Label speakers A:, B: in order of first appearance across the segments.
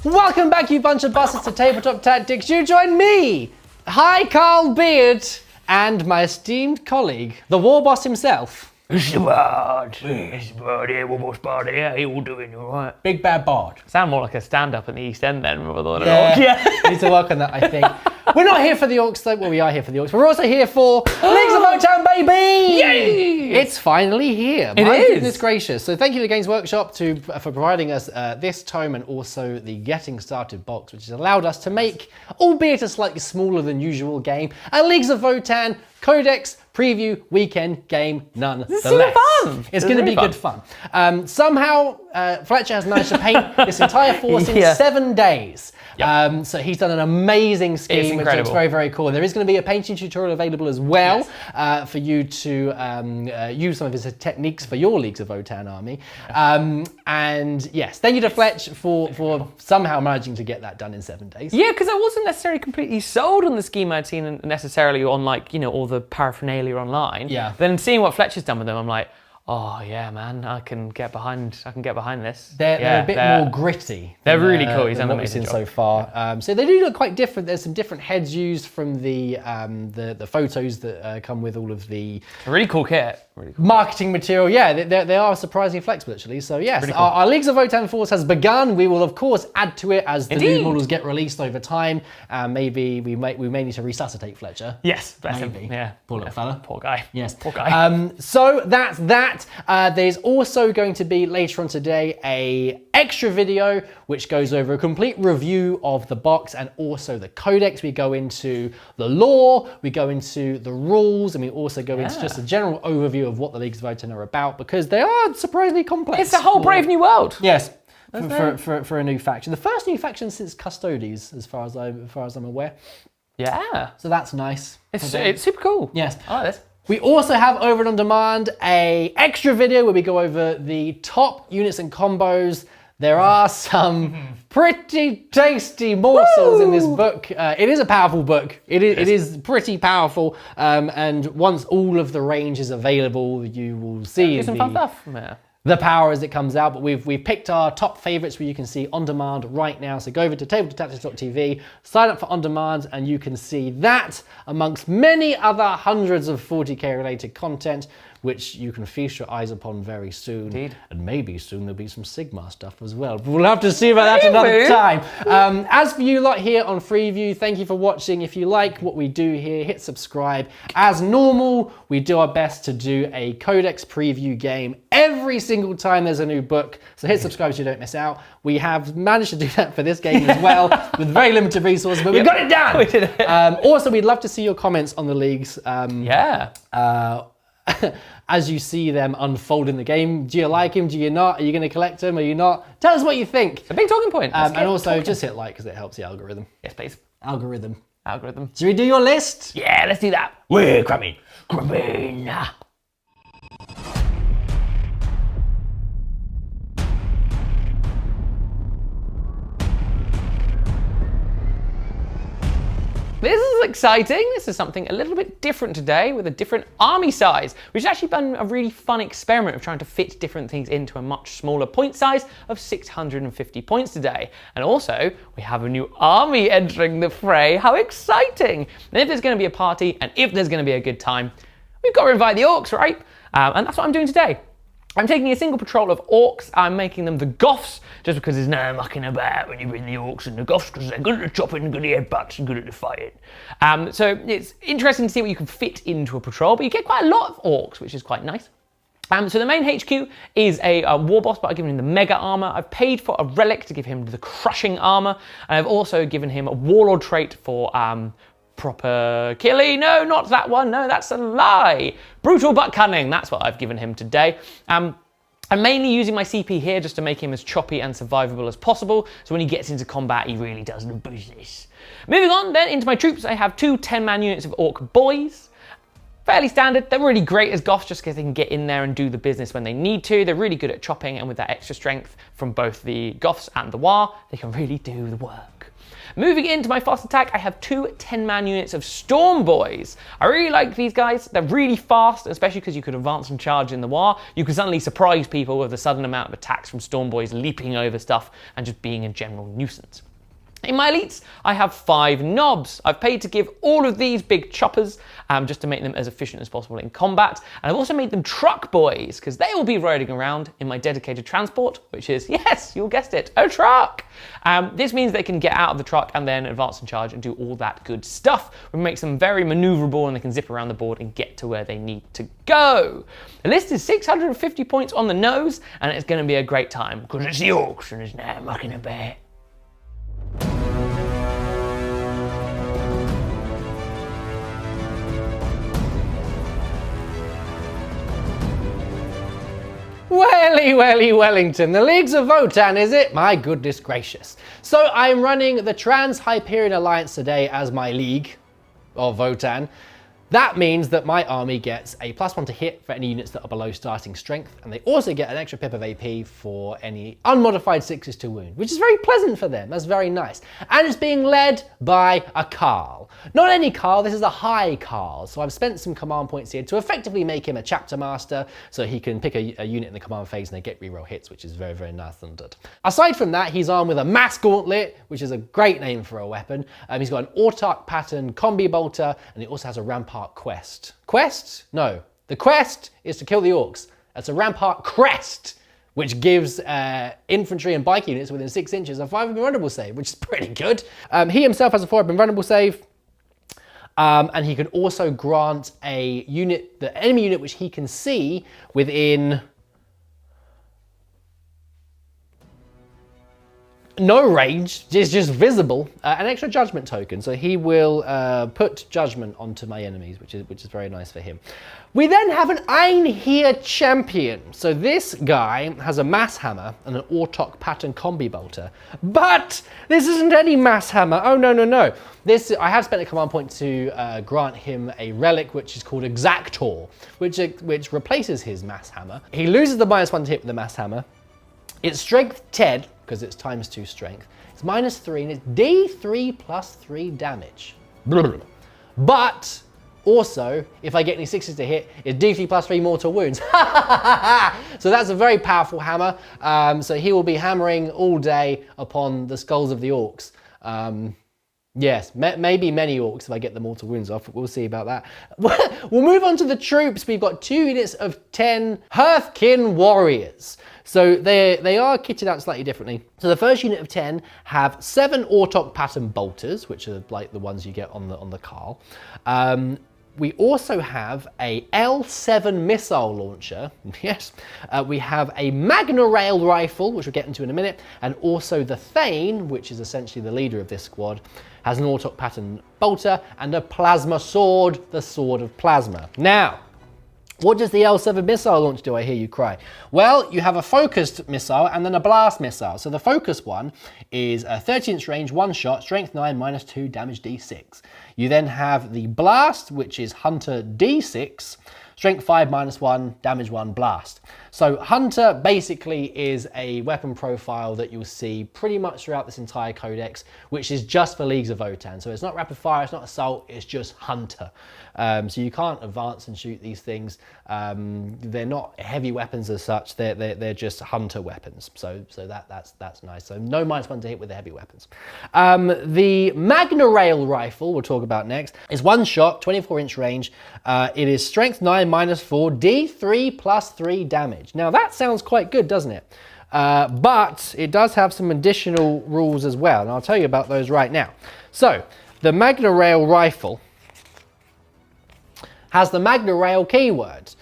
A: Welcome back, you bunch of bastards, to Tabletop Tactics. You join me, High Carl Beard, and my esteemed colleague, the war boss himself.
B: It's the Bard. It's the Bard here, War Boss Bard here. How you all doing? You all right?
A: Big Bad Bard.
B: Sound more like a stand-up in the East End then, rather than
A: Yeah.
B: an orc.
A: We need to work on that, I think. We're not here for the Orks, though. Well, we are here for the Orks. We're also here for Leagues of Votann, baby!
B: Yay!
A: It's finally here.
B: It
A: My
B: is.
A: goodness gracious. So thank you to Games Workshop for providing us this tome and also the Getting Started box, which has allowed us to make, albeit a slightly smaller than usual game, a Leagues of Votann Codex preview weekend game nonetheless.
B: This is super fun.
A: It's going to be good fun. Somehow, Fletcher has managed to paint this entire force in 7 days. Yep. So he's done an amazing scheme, which looks very, very cool. And there is going to be a painting tutorial available as well for you to use some of his techniques for your Leagues of Votann army. And yes, thank you to Fletch for somehow managing to get that done in 7 days.
B: Yeah, because I wasn't necessarily completely sold on the scheme I'd seen necessarily on, like, you know, all the paraphernalia online.
A: Yeah.
B: Then seeing what Fletcher's done with them, I'm like, oh yeah, man, I can get behind this.
A: They're a bit more gritty.
B: They're really cool. He's done
A: what
B: an
A: we've seen
B: amazing
A: so far. So they do look quite different. There's some different heads used from the photos that come with all of the
B: Really cool kit. Really cool.
A: marketing material. Yeah, they are surprisingly flexible actually. So yes,
B: Cool.
A: our Leagues of Votann force has begun. We will of course add to it as the
B: Indeed.
A: new models get released over time. Maybe we may need to resuscitate Fletcher.
B: Yes, bless him.
A: Maybe.
B: Yeah.
A: Poor little fella.
B: Poor guy.
A: Yes.
B: Poor guy.
A: So that's that. There's also going to be later on today a extra video which goes over a complete review of the box and also the codex. We go into the lore, we go into the rules, and we also go into just a general overview of what the Leagues of Votann are about, because they are surprisingly complex.
B: It's a whole brave new world.
A: Yes. For a new faction. The first new faction since Custodes, as far as I'm aware.
B: Yeah.
A: So that's nice.
B: It's super cool.
A: Yes.
B: I like this.
A: We also have over and on demand a extra video where we go over the top units and combos. There are some pretty tasty morsels in this book. It is a powerful book. It is pretty powerful. And once all of the range is available, you will see
B: Some fun stuff from here.
A: the power as it comes out. But we've picked our top favorites where you can see on demand right now. So go over to tabletoptactics.tv, sign up for on demand, and you can see that amongst many other hundreds of 40k related content, which you can feast your eyes upon very soon.
B: Indeed.
A: And maybe soon there'll be some Sigmar stuff as well. But we'll have to see about that another time. As for you lot here on Freeview, thank you for watching. If you like what we do here, hit subscribe. As normal, we do our best to do a Codex preview game every single time there's a new book. So hit subscribe so you don't miss out. We have managed to do that for this game as well with very limited resources, but we got it done.
B: We did it.
A: Also, we'd love to see your comments on the leagues.
B: Yeah.
A: As you see them unfold in the game. Do you like him? Do you not? Are you going to collect him? Are you not? Tell us what you think.
B: It's a big talking point.
A: And also just hit like because it helps the algorithm.
B: Yes, please.
A: Algorithm.
B: Algorithm.
A: Should we do your list?
B: Yeah, let's do that. We're coming. Coming. This is exciting. This is something a little bit different today with a different army size, which has actually been a really fun experiment of trying to fit different things into a much smaller point size of 650 points today. And also, we have a new army entering the fray. How exciting! And if there's going to be a party, and if there's going to be a good time, we've got to invite the Orks, right? And that's what I'm doing today. I'm taking a single patrol of Orks. I'm making them the Goffs, just because there's no mucking about when you bring the Orks and the Goffs, because they're good at the chopping, good at the headbutts, and good at the fighting. So it's interesting to see what you can fit into a patrol, but you get quite a lot of Orks, which is quite nice. So the main HQ is a war boss, but I've given him the mega armor. I've paid for a relic to give him the crushing armor, and I've also given him a warlord trait for proper killy. No, not that one. No, that's a lie. Brutal but cunning. That's what I've given him today. I'm mainly using my CP here just to make him as choppy and survivable as possible, so when he gets into combat, he really does the business. Moving on then into my troops, I have two 10-man units of Orc boys. Fairly standard. They're really great as Goffs just because they can get in there and do the business when they need to. They're really good at chopping, and with that extra strength from both the Goffs and the War, they can really do the work. Moving into my fast attack, I have two 10-man units of Storm Boys. I really like these guys. They're really fast, especially because you could advance and charge in the War. You can suddenly surprise people with a sudden amount of attacks from Storm Boys leaping over stuff and just being a general nuisance. In my elites, I have 5 knobs. I've paid to give all of these big choppers just to make them as efficient as possible in combat. And I've also made them truck boys because they will be riding around in my dedicated transport, which is, yes, you guessed it, a truck. This means they can get out of the truck and then advance and charge and do all that good stuff, which makes them very maneuverable and they can zip around the board and get to where they need to go. The list is 650 points on the nose, and it's going to be a great time because it's the Orks and it's now mucking a bear.
A: Welly, welly, Wellington. The Leagues of Votann, is it? My goodness gracious. So I'm running the Trans-Hyperion Alliance today as my League of Votann. That means that my army gets a +1 to hit for any units that are below starting strength, and they also get an extra pip of AP for any unmodified 6s to wound, which is very pleasant for them. That's very nice. And it's being led by a Kahl. Not any Kahl, this is a high Kahl. So I've spent some command points here to effectively make him a chapter master, so he can pick a unit in the command phase and they get reroll hits, which is very, very nice and good. Aside from that, he's armed with a Mass Gauntlet, which is a great name for a weapon. He's got an Autarch pattern combi bolter, and he also has a Rampart quest. Quest? No. The quest is to kill the Orks. That's a Rampart crest, which gives infantry and bike units within 6 inches a 5 invulnerable save, which is pretty good. He himself has a 4 invulnerable save. And he can also grant a unit, the enemy unit which he can see within no range, is just visible, an extra judgment token. So he will put judgment onto my enemies, which is very nice for him. We then have an Eynhir Champion. So this guy has a mass hammer and an Autarch pattern combi bolter. But this isn't any mass hammer. Oh no, no, no. This, I have spent a command point to grant him a relic which is called Exactor, which replaces his mass hammer. He loses the -1 to hit with the mass hammer. It's strength 10, because it's ×2 strength. It's -3 and it's D3 plus 3 damage. But also, if I get any 6s to hit, it's D3 plus 3 mortal wounds. So that's a very powerful hammer. So he will be hammering all day upon the skulls of the Orks. Yes, maybe many Orks if I get the mortal wounds off. We'll see about that. We'll move on to the troops. We've got 2 units of 10 Hearthkyn Warriors. So they are kitted out slightly differently. So the first unit of 10 have 7 Autarch pattern bolters, which are like the ones you get on the Kahl. We also have a L7 missile launcher. Yes. We have a Magna rail rifle, which we'll get into in a minute, and also the Thane, which is essentially the leader of this squad, has an Autarch pattern bolter and a plasma sword, the Sword of Plasma. Now, what does the L7 missile launch do, I hear you cry? Well, you have a focused missile and then a blast missile. So the focused one is a 30-inch range, 1 shot, strength 9, -2, damage D6. You then have the blast, which is Hunter D6, strength 5, -1, damage 1, blast. So Hunter basically is a weapon profile that you'll see pretty much throughout this entire codex, which is just for Leagues of Votann. So it's not rapid fire, it's not assault, it's just Hunter. So you can't advance and shoot these things. They're not heavy weapons as such, they're just Hunter weapons. So that's nice. So no -1 to hit with the heavy weapons. The Magna rail rifle, we'll talk about next, is 1 shot, 24-inch range. It is strength 9, -4, D3 plus 3 damage. Now that sounds quite good, doesn't it? But it does have some additional rules as well, and I'll tell you about those right now. So the Magna rail rifle has the Magna rail keyword,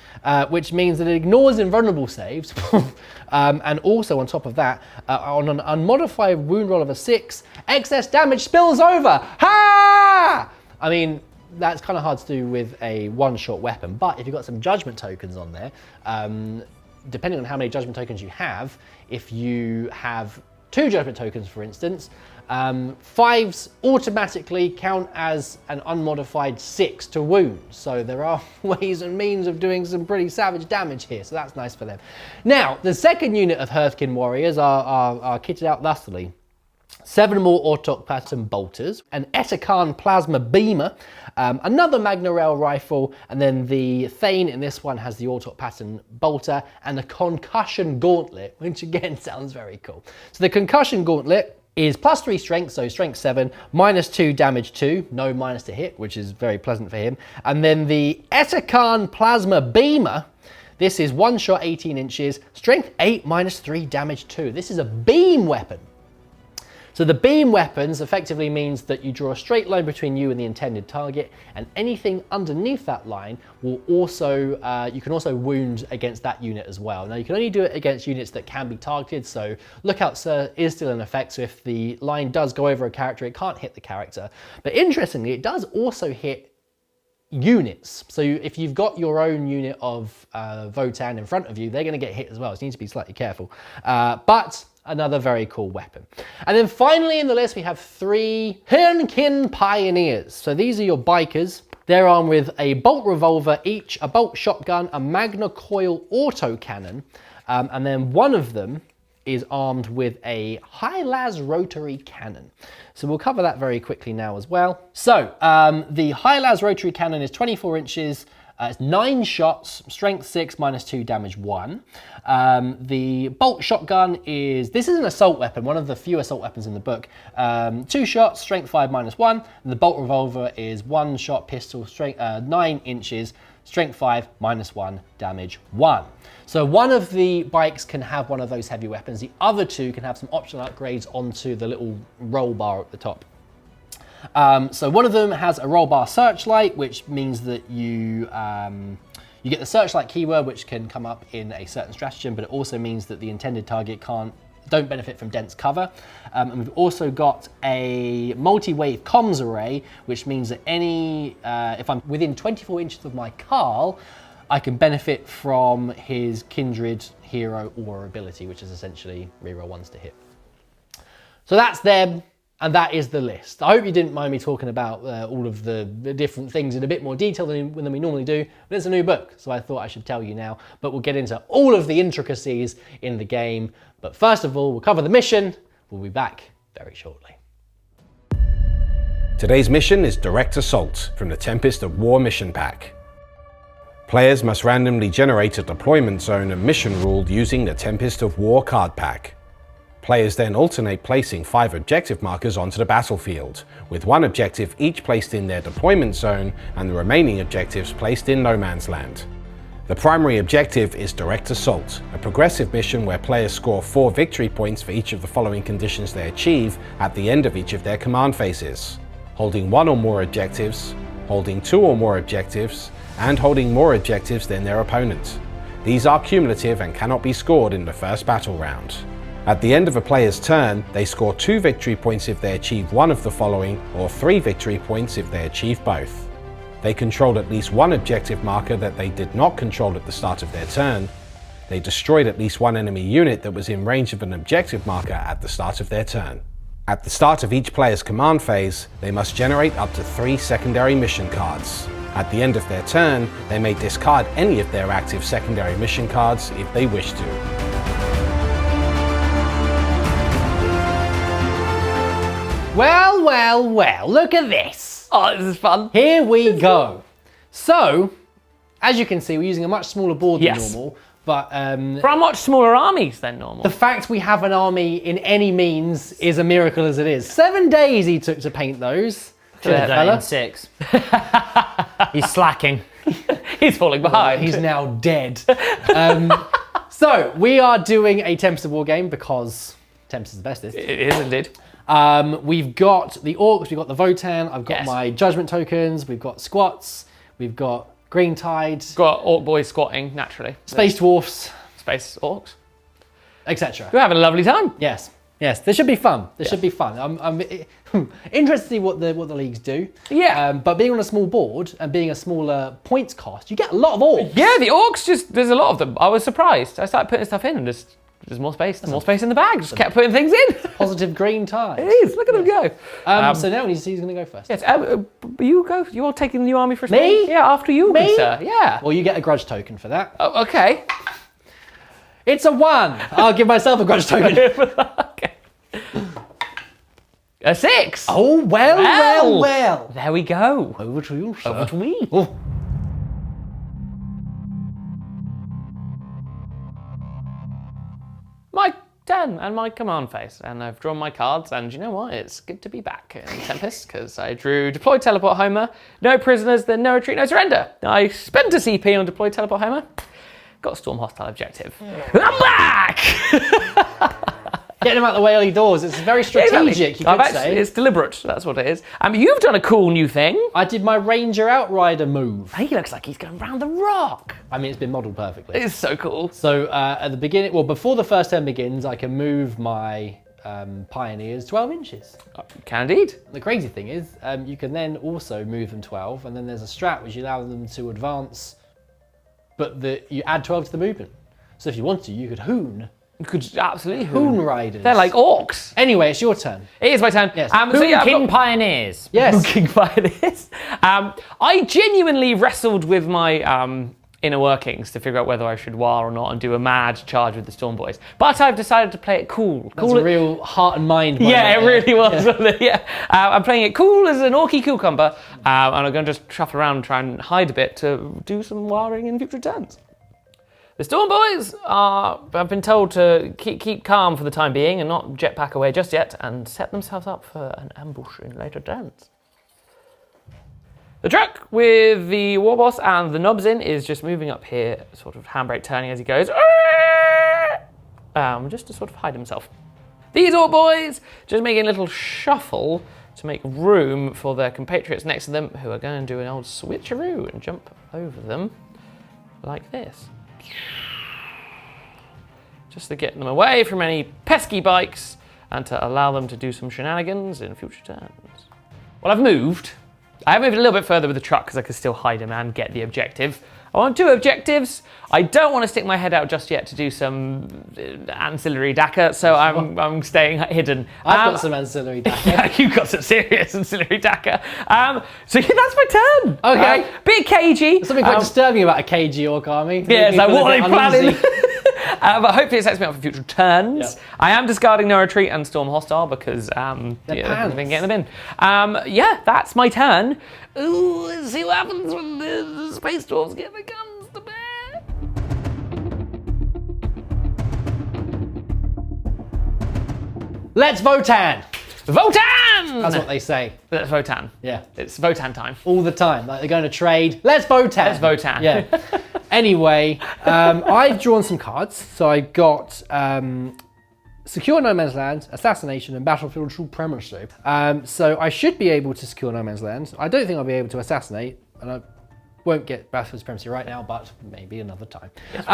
A: which means that it ignores invulnerable saves, and also on top of that, on an unmodified wound roll of a 6, excess damage spills over. Ha! I mean, that's kind of hard to do with a 1-shot weapon, but if you've got some judgment tokens on there, depending on how many judgment tokens you have, if you have 2 judgment tokens, for instance, 5s automatically count as an unmodified 6 to wound. So there are ways and means of doing some pretty savage damage here, so that's nice for them. Now, the second unit of Hearthkyn Warriors are kitted out thusly. 7 more Orks pattern bolters, an Hearthkyn plasma beamer, another Magna rail rifle, and then the Thane in this one has the Orks pattern bolter and a concussion gauntlet, which again sounds very cool. So the concussion gauntlet is +3 strength, so strength 7, -2 damage 2, no minus to hit, which is very pleasant for him. And then the Hearthkyn plasma beamer, this is 1 shot 18 inches, strength 8, -3 damage 2. This is a beam weapon. So the beam weapons effectively means that you draw a straight line between you and the intended target, and anything underneath that line will also, you can also wound against that unit as well. Now you can only do it against units that can be targeted, so Lookout Sir is still in effect, so if the line does go over a character, it can't hit the character. But interestingly, it does also hit units. So if you've got your own unit of Votann in front of you, they're going to get hit as well, so you need to be slightly careful. But another very cool weapon. And then finally in the list we have 3 Hernkyn Pioneers. So these are your bikers. They're armed with a bolt revolver each, a bolt shotgun, a Magna coil autocannon, and then one of them is armed with a high-las rotary cannon. So we'll cover that very quickly now as well. So the high-las rotary cannon is 24 inches, it's 9 shots, strength 6, -2 damage 1. The bolt shotgun this is an assault weapon, one of the few assault weapons in the book. 2 shots, strength 5, -1. And the bolt revolver is 1 shot pistol, strength 9 inches, strength 5, -1, damage 1. So one of the bikes can have one of those heavy weapons. The other 2 can have some optional upgrades onto the little roll bar at the top. So one of them has a roll bar searchlight, which means that you get the searchlight keyword, which can come up in a certain stratagem, but it also means that the intended target don't benefit from dense cover. And we've also got a multi-wave comms array, which means that if I'm within 24 inches of my Kahl, I can benefit from his Kindred Hero Aura ability, which is essentially reroll 1s to hit. So that's them. And that is the list. I hope you didn't mind me talking about all of the different things in a bit more detail than we normally do, but it's a new book, so I thought I should tell you now. But we'll get into all of the intricacies in the game. But first of all, we'll cover the mission. We'll be back very shortly.
C: Today's mission is Direct Assault from the Tempest of War mission pack. Players must randomly generate a deployment zone and mission rule using the Tempest of War card pack. Players then alternate placing 5 objective markers onto the battlefield, with 1 objective each placed in their deployment zone and the remaining objectives placed in no man's land. The primary objective is Direct Assault, a progressive mission where players score 4 victory points for each of the following conditions they achieve at the end of each of their command phases: holding 1 or more objectives, holding 2 or more objectives, and holding more objectives than their opponent. These are cumulative and cannot be scored in the first battle round. At the end of a player's turn, they score 2 victory points if they achieve one of the following, or 3 victory points if they achieve both. They controlled at least 1 objective marker that they did not control at the start of their turn. They destroyed at least 1 enemy unit that was in range of an objective marker at the start of their turn. At the start of each player's command phase, they must generate up to 3 secondary mission cards. At the end of their turn, they may discard any of their active secondary mission cards if they wish to.
A: Well, well, well, look at this.
B: Oh, this is fun.
A: Here we go. So, as you can see, we're using a much smaller board than
B: Yes.
A: normal, but
B: For our much smaller armies than normal.
A: the fact we have an army in any means is a miracle as it is. 7 days he took to paint those.
D: Could have done it
A: fella.
D: in 6. He's slacking.
B: He's falling behind.
A: He's now dead. So, we are doing a Tempest of War game because Tempest is the bestest.
B: It is indeed.
A: We've got the Orks, we've got the Votann, I've got
B: Yes.
A: my Judgment tokens, we've got Squats, we've got Green Tide,
B: Got Orc boys squatting, naturally.
A: Space Dwarfs,
B: Space Orcs.
A: etc.
B: We're having a lovely time.
A: Yes. Yes, this should be fun. This should be fun. I'm interested to see what the leagues do.
B: Yeah.
A: But being on a small board and being a smaller points cost, you get a lot of orcs.
B: Yeah, the orcs there's a lot of them. I was surprised. I started putting stuff in and there's more space in the bag. Just kept putting things in.
A: Positive green tide.
B: It is. Look at them go.
A: So now he's going to go first.
B: Yes, you go. You're taking the new army for a
A: Me?
B: spin? Yeah, after you,
A: Me?
B: good sir. Yeah.
A: Well, you get a grudge token for that.
B: Oh, okay.
A: It's a 1. I'll give myself a grudge token.
B: Okay. A 6.
A: Oh, well.
B: There we go.
A: Over to you, sir.
B: Over to me.
A: Oh.
B: My turn and my command phase, and I've drawn my cards, and you know what? It's good to be back in Tempest, because I drew Deploy Teleport Homer, no prisoners, then no retreat, no surrender. I spent a CP on Deploy Teleport Homer, got a Storm Hostile objective. I'm back!
A: Getting him out the way early doors. It's very strategic, you could say.
B: It's deliberate, that's what it is. You've done a cool new thing.
A: I did my Ranger Outrider move.
B: He looks like he's going round the rock.
A: I mean, it's been modelled perfectly.
B: It's so cool.
A: So at the beginning, well, before the first turn begins, I can move my Pioneers 12 inches.
B: Can indeed.
A: The crazy thing is, you can then also move them 12, and then there's a strat which allows them to advance, but you add 12 to the movement. So if you want to, you could Hoon.
B: You could absolutely
A: Hoon Riders.
B: They're like orcs.
A: Anyway, it's your turn.
B: It is my turn.
A: Yes.
D: Hunkin Pioneers.
A: Yes.
B: Hunkin Pioneers. I genuinely wrestled with my inner workings to figure out whether I should war or not and do a mad charge with the Storm Boys. But I've decided to play it cool.
A: That's a real heart and mind.
B: Yeah, it really was.
A: Yeah.
B: Yeah. I'm playing it cool as an orky cucumber, and I'm going to just shuffle around and try and hide a bit to do some warring in future turns. The Storm Boys have been told to keep calm for the time being and not jetpack away just yet and set themselves up for an ambush in later turns. The truck with the Warboss and the knobs in is just moving up here, sort of handbrake turning as he goes, just to sort of hide himself. These Orc Boys just making a little shuffle to make room for their compatriots next to them, who are going to do an old switcheroo and jump over them like this. Just to get them away from any pesky bikes and to allow them to do some shenanigans in future turns. Well, I've moved. I have moved a little bit further with the truck because I can still hide him and get the objective. I want 2 objectives. I don't want to stick my head out just yet to do some ancillary DACA, so I'm staying hidden.
A: I've got some ancillary DACA.
B: Yeah, you've got some serious ancillary DACA. So yeah, that's my turn.
A: Okay.
B: Bit cagey.
A: There's something quite disturbing about a KG Orc army.
B: Yeah, it's like, what are they planning?
A: Uneasy.
B: But hopefully it sets me up for future turns.
A: Yep.
B: I am discarding No Retreat and Storm Hostile because I've been getting them in. Yeah, that's my turn. Ooh, let's see what happens when the Space Dwarves get the guns to bear.
A: Let's Votann!
B: Votann!
A: That's what they say.
B: Let's Votann.
A: Yeah.
B: It's Votann time.
A: All the time. Like they're going to trade. Let's Votann!
B: Let's Votann.
A: Yeah. Anyway, I've drawn some cards. So I got Secure No Man's Land, Assassination, and Battlefield Supremacy. So I should be able to secure No Man's Land. I don't think I'll be able to assassinate, and I won't get Battlefield Supremacy right now, but maybe another time. Yes,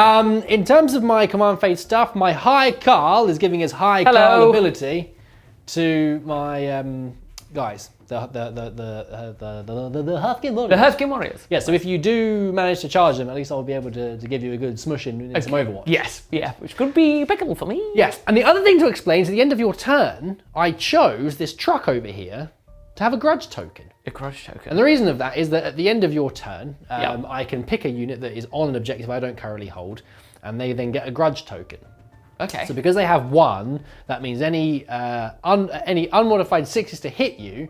A: in terms of my command phase stuff, my High Kahl is giving his High Kahl ability to my guys, the Hearthkyn Warriors.
B: The Hearthkin Warriors.
A: Yeah, so if you do manage to charge them, at least I'll be able to give you a good smush in some Overwatch.
B: Yes, yeah, which could be pickable for me.
A: Yes, and the other thing to explain is at the end of your turn, I chose this truck over here to have a grudge token.
B: A grudge token.
A: And the reason of that is that at the end of your turn,
B: Yep.
A: I can pick a unit that is on an objective I don't currently hold, and they then get a grudge token.
B: Okay.
A: So because they have 1, that means any unmodified 6s to hit you,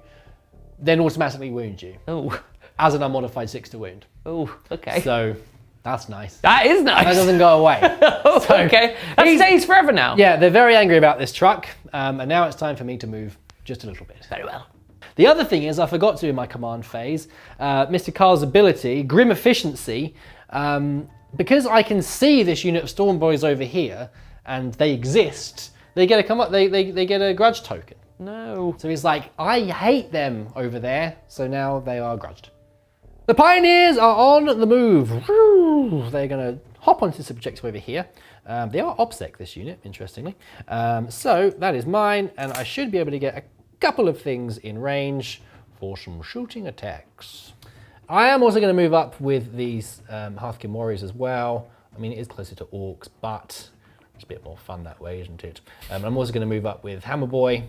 A: then automatically wound you.
B: Oh.
A: As an unmodified 6 to wound.
B: Oh, okay.
A: So that's nice.
B: That is nice.
A: That doesn't go away. So
B: okay. That stays forever now.
A: Yeah, they're very angry about this truck, and now it's time for me to move just a little bit.
B: Very well.
A: The other thing is, I forgot to in my command phase, Mr. Kahl's ability, Grim Efficiency, because I can see this unit of Storm Boys over here, and they exist, they get they get a grudge token.
B: No.
A: So he's like, I hate them over there, so now they are grudged. The Pioneers are on the move. Woo! They're going to hop onto this objective over here. They are OBSEC, this unit, interestingly. So that is mine, and I should be able to get a couple of things in range for some shooting attacks. I am also going to move up with these Hearthkyn Warriors as well. I mean, it is closer to Orks, but it's a bit more fun that way, isn't it? I'm also going to move up with Hammer Boy,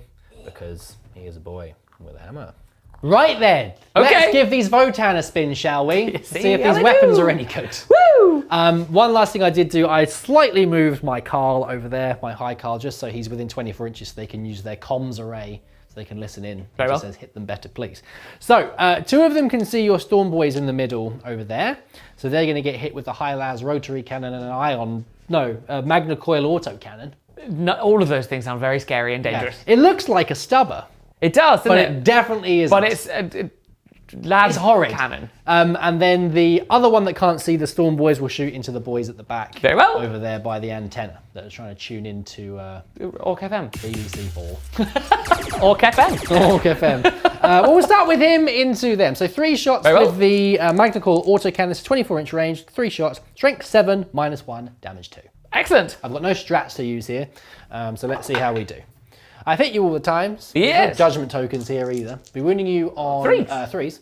A: because he is a boy with a hammer. Right then, let's give these Votann a spin, shall we? See if these weapons are any good.
B: Woo!
A: One last thing I did do, I slightly moved my Kahl over there, my high Kahl, just so he's within 24 inches so they can use their comms array, so they can listen in.
B: Very well.
A: It says hit them better, please. So, two of them can see your Storm Boys in the middle over there. So they're going to get hit with the high las rotary cannon and an Magna coil auto cannon.
B: No, all of those things sound very scary and dangerous.
A: Yeah. It looks like a stubber.
B: It does, doesn't
A: But
B: it?
A: it definitely isn't.
B: But it's lads
A: horrid.
B: cannon.
A: And then the other one that can't see the Storm Boys will shoot into the boys at the back.
B: Very well.
A: Over there by the antenna that are trying to tune into
B: Ork FM.
A: BBC4.
B: Ork FM.
A: Ork FM. Well, we'll start with him into them. So 3 shots with the Magna Coil autocannon, 24-inch range, 3 shots, strength 7, -1, damage 2.
B: Excellent.
A: I've got no strats to use here, so let's see how we do. I've hit you all the times.
B: Yes.
A: No judgment tokens here either. Be winning you on threes.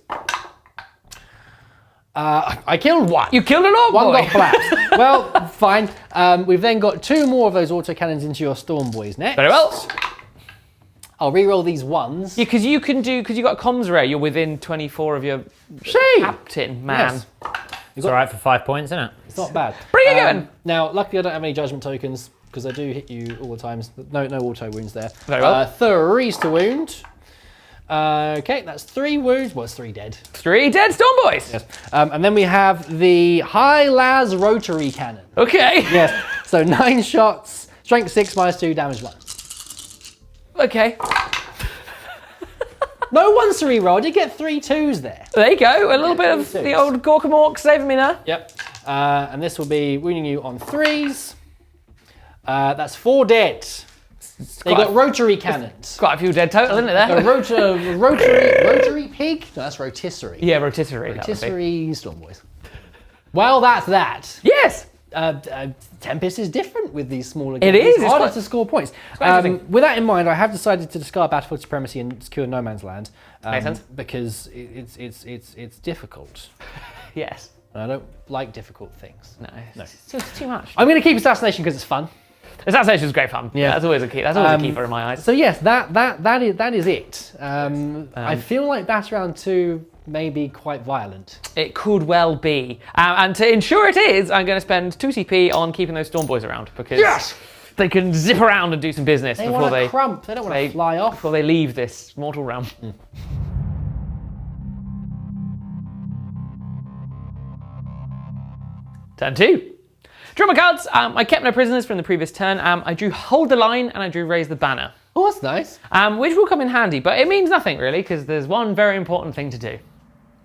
A: I killed 1.
B: You killed an Ork
A: One
B: boy.
A: got collapsed. Well, fine. We've then got 2 more of those autocannons into your Storm Boys next.
B: Very well.
A: I'll re-roll these ones.
B: Yeah, because you got comms array, you're within 24 of your captain, man.
A: Yes.
D: It's all right for 5 points, isn't it?
A: It's not bad.
B: Bring it in.
A: Now, luckily I don't have any judgment tokens because I do hit you all the times. No auto wounds there.
B: Very well.
A: 3's to wound. Okay, that's 3 wounds. Well, it's 3 dead.
B: 3 dead Storm Boys.
A: Yes. And then we have the high las rotary cannon.
B: Okay.
A: Yes. So 9 shots, strength 6, -2, damage 1.
B: Okay.
A: No one's to re-roll. I did get 3 2s there.
B: There you go. A little bit of the old Gorkham Ork saving me there.
A: Yep. And this will be wounding you on 3's. That's 4 dead. They got rotary cannons.
B: Quite a few dead total, isn't it there?
A: A rotary pig? No, that's rotisserie.
B: Yeah, rotisserie.
A: Rotisserie Storm Boys. Well, that's that.
B: Yes.
A: Tempest is different with these smaller
B: It
A: games.
B: is.
A: It's harder to score points.
B: interesting.
A: With that in mind, I have decided to discard Battlefield Supremacy and secure No Man's Land.
B: Makes sense.
A: Because it's difficult.
B: Yes.
A: And I don't like difficult things.
B: No. It's too much.
A: I'm going to keep Assassination because it's fun.
B: Assassination is great fun.
A: Yeah.
B: That's always a key. That's always a keeper in my eyes.
A: So yes, that is it. I feel like Battle Round 2 may be quite violent.
B: It could well be. And to ensure it is, I'm going to spend 2 CP on keeping those Storm Boys around because they can zip around and do some business
A: They
B: before
A: want
B: they
A: to crump. They don't want to fly off.
B: before they leave this mortal realm. Turn 2. Draw my cards. I kept no prisoners from the previous turn. I drew Hold the Line and I drew Raise the Banner.
A: Oh, that's nice.
B: Which will come in handy, but it means nothing really because there's one very important thing to do.